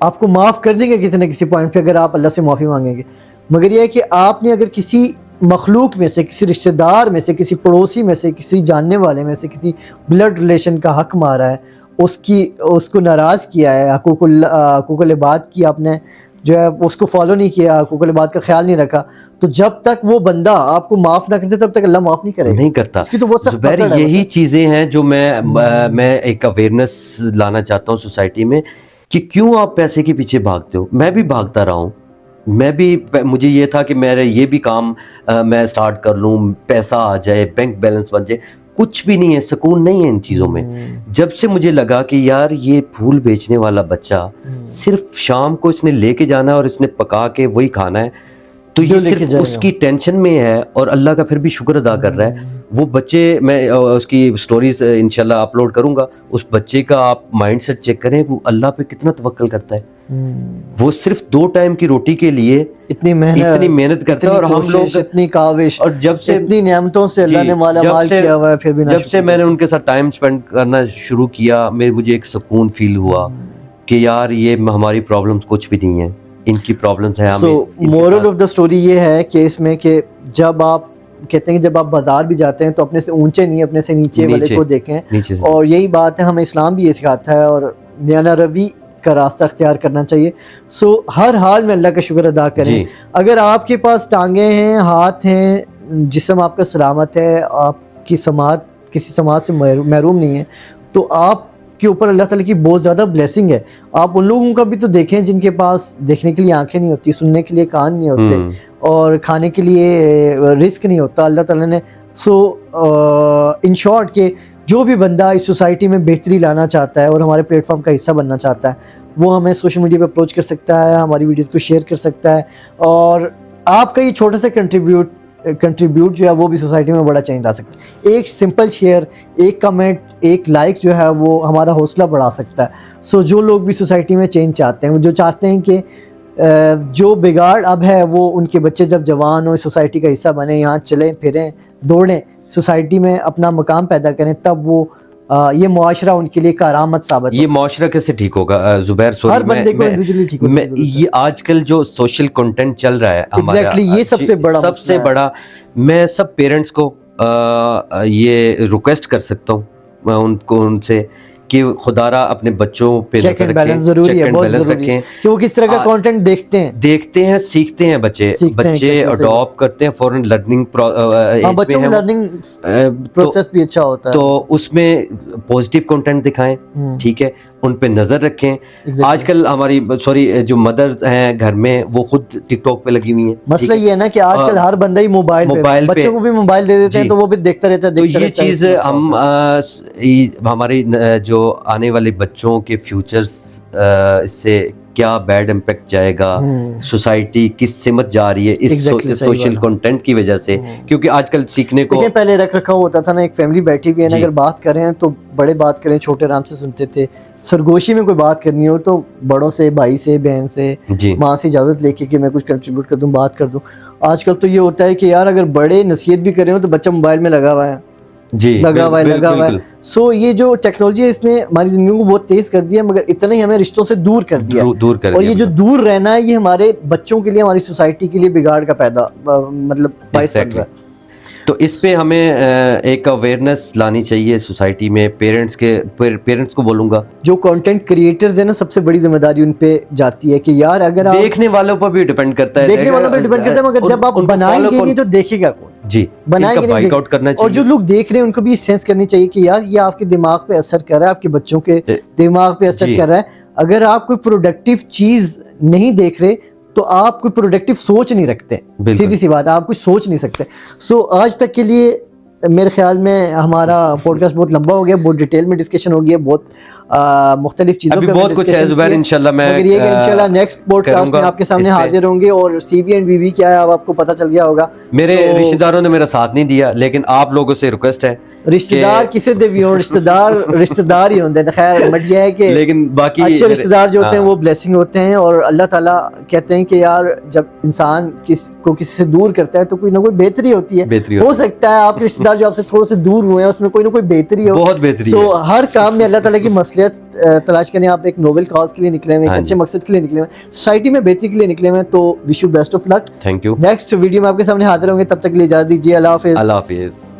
आपको माफ़ कर देंगे किसी न किसी पॉइंट पे अगर आप अल्लाह से माफ़ी मांगेंगे। मगर यह है कि आपने अगर किसी मखलूक में से, किसी रिश्तेदार में से, किसी पड़ोसी में से, किसी जानने वाले में से किसी ब्लड रिलेशन का हक मारा है, उसको नाराज़ किया है, हकूकुल इबाद की आपने जो है उसको फॉलो नहीं किया, हकूकुल इबाद का ख्याल नहीं रखा, तो जब तक वो बंदा आपको माफ़ ना करते तब तक अल्लाह माफ़ नहीं करेगा, नहीं करता। इसकी तो बहुत सख्त यही चीज़ें हैं जो मैं एक अवेयरनेस लाना चाहता हूँ सोसाइटी में कि क्यों आप पैसे के पीछे भागते हो। मैं भी भागता रहा हूँ, मुझे ये था कि मेरा ये भी काम मैं स्टार्ट कर लूँ, पैसा आ जाए, बैंक बैलेंस बन जाए, कुछ भी नहीं है, सुकून नहीं है इन चीज़ों में। जब से मुझे लगा कि यार ये फूल बेचने वाला बच्चा सिर्फ शाम को इसने लेके जाना है और इसने पका के वही खाना है, तो ये सिर्फ उसकी टेंशन में है और अल्लाह का फिर भी शुक्र अदा कर रहा है। वो बच्चे, मैं उसकी स्टोरीज इंशाल्लाह अपलोड करूंगा, उस बच्चे का आप माइंडसेट चेक करें, वो अल्लाह पे कितना तवक्कल करता है। वो सिर्फ 2 टाइम की रोटी के लिए इतनी मेहनत करता है और हम लोग इतनी काविश, और जब से इतनी नेमतों से अल्लाह ने माला माल किया हुआ है, फिर भी जब से मैंने उनके साथ टाइम स्पेंड करना शुरू किया, मुझे एक सुकून फील हुआ कि यार ये हमारी प्रॉब्लम्स कुछ भी नहीं है, इनकी प्रॉब्लम्स है। मोरल ऑफ द स्टोरी ये है कि इसमें कि जब आप कहते हैं कि जब आप बाजार भी जाते हैं तो अपने से ऊंचे नहीं, अपने से नीचे वाले को देखें, और यही बात है, हमें इस्लाम भी ये सिखाता है और मियाना रवि का रास्ता अख्तियार करना चाहिए। हर हाल में अल्लाह का शुक्र अदा करें। अगर आपके पास टांगे हैं, हाथ हैं, जिस्म आपका सलामत है, आपकी समाज किसी समाज से महरूम नहीं है, तो आप के ऊपर अल्लाह ताला की बहुत ज़्यादा ब्लेसिंग है। आप उन लोगों का भी तो देखें जिनके पास देखने के लिए आंखें नहीं होती, सुनने के लिए कान नहीं होते और खाने के लिए रिस्क नहीं होता अल्लाह ताला ने। इन शॉर्ट के जो भी बंदा इस सोसाइटी में बेहतरी लाना चाहता है और हमारे प्लेटफॉर्म का हिस्सा बनना चाहता है, वो हमें सोशल मीडिया पे अप्रोच कर सकता है, हमारी वीडियोज़ को शेयर कर सकता है, और आपका ये छोटा सा कंट्रीब्यूट जो है वो भी सोसाइटी में बड़ा चेंज ला सकता है। एक सिंपल शेयर, एक कमेंट, एक लाइक जो है वो हमारा हौसला बढ़ा सकता है। जो लोग भी सोसाइटी में चेंज चाहते हैं, जो चाहते हैं कि जो बिगाड़ अब है वो उनके बच्चे जब जवान हो, सोसाइटी का हिस्सा बने, यहाँ चलें फिरें, दौड़ें, सोसाइटी में अपना मकाम पैदा करें, तब वो ये मुआशरा उनके लिए करामत साबित ये मुआशरा कैसे ठीक होगा जुबैर? हर बंदे को इंडिविजुअली ठीक होगा। ये आजकल जो सोशल कंटेंट चल रहा है हमारा, ये सबसे बड़ा मैं सब पेरेंट्स को ये रिक्वेस्ट कर सकता हूँ उनसे कि खुदारा अपने बच्चों पे चेक एंड बैलेंस जरूरी है, बहुत जरूरी है कि वो किस तरह का कंटेंट देखते हैं, सीखते हैं बच्चे अडॉप्ट करते हैं, फॉरेन लर्निंग बच्चों में लर्निंग प्रोसेस भी अच्छा होता है, तो उसमें पॉजिटिव कंटेंट दिखाएं, ठीक है, उन पे नजर रखें। आजकल हमारी जो मदर हैं घर में वो खुद टिकटॉक पे लगी हुई हैं। मसला ये है ना कि आजकल हर बंदा ही मोबाइल पे, बच्चों को भी मोबाइल दे देते हैं तो वो भी देखता रहता है। तो ये चीज हम हमारे जो आने वाले बच्चों के फ्यूचर्स इससे क्या बैड इम्पैक्ट जाएगा, सोसाइटी किस सिमत जा रही है इस सोशल कंटेंट की वजह से, क्योंकि आजकल सीखने को पहले रख रखा होता था ना, एक फैमिली बैठी हुई है ना, अगर बात कर रहे हैं तो बड़े बात करें, छोटे आराम से सुनते थे। सरगोशी में कोई बात करनी हो तो बड़ों से, भाई से, बहन से, माँ से इजाजत लेके कि मैं कुछ कंट्रीब्यूट कर दूं, बात कर दूं। आजकल तो ये होता है कि यार अगर बड़े नसीहत भी कर रहे हो तो बच्चा मोबाइल में लगा हुआ है, लगा हुआ है। सो ये जो टेक्नोलॉजी है इसने हमारी जिंदगी को बहुत तेज कर दिया, मगर इतना ही हमें रिश्तों से दूर कर दिया। और ये जो दूर रहना है ये हमारे बच्चों के लिए, हमारी सोसाइटी के लिए बिगाड़ का पैदा मतलब बाइस बन रहा है। तो इस पे हमें एक अवेयरनेस लानी चाहिए सोसाइटी में। पेरेंट्स को बोलूंगा, जो कंटेंट क्रिएटर्स है ना, सबसे बड़ी जिम्मेदारी उन पे जाती है कि यार अगर आप देखने वालों पर भी डिपेंड करता है, देखने वालों पर डिपेंड करता है, मगर जब आप बनाएंगे नहीं तो देखेगा कौन? जी, बनाएंगे बाइक आउट करना चाहिए। और जो लोग देख रहे हैं उनको भी सेंस करनी चाहिए कि यार ये आपके दिमाग पे असर कर रहा है, आपके बच्चों के दिमाग पे असर कर रहा है। अगर आप कोई प्रोडक्टिव चीज नहीं देख रहे तो आप कोई प्रोडक्टिव सोच नहीं रखते, सीधी सी बात, आप कुछ सोच नहीं सकते। सो आज तक के लिए मेरे ख्याल में हमारा पॉडकास्ट बहुत लंबा हो गया, बहुत डिटेल में डिस्कशन हो गया, बहुत मुख्तलिफ चीज़ों पे बहुत कुछ है ज़ुबैर, इंशाल्लाह मैं इंशाल्लाह नेक्स्ट पॉडकास्ट में आपके सामने हाजिर होंगे। और CB एंड BB क्या है अब आपको पता चल गया होगा। मेरे रिश्तेदारों ने मेरा साथ नहीं दिया, लेकिन आप लोगों से रिक्वेस्ट है, रिश्तेदार किसे दे भी हो, रिश्तेदार ही होते हैं। खैर बट ये है कि लेकिन बाकी अच्छे रिश्तेदार जो होते हैं वो ब्लेसिंग होते हैं। और अल्लाह ताला कहते हैं कि यार जब इंसान किसी से दूर करता है तो कोई ना कोई बेहतरी होती है। हो सकता है आपके रिश्तेदार जो आपसे थोड़े से दूर हुए हैं उसमें कोई ना कोई बेहतरी हो, बहुत बेहतरी। सो हर काम में अल्लाह ताला की मसलियत तलाश करने आप एक नोबेल कॉज के लिए निकले हुए, एक अच्छे मकसद के लिए निकले हुए, सोसाइटी में बेहतरी के लिए निकले हुए। तो wish you best of luck. Thank you. Next video में आपके सामने हाजिर होंगे, तब तक के लिए इजाजत दीजिए। अल्लाह हाफिज। अल्लाह हाफिज।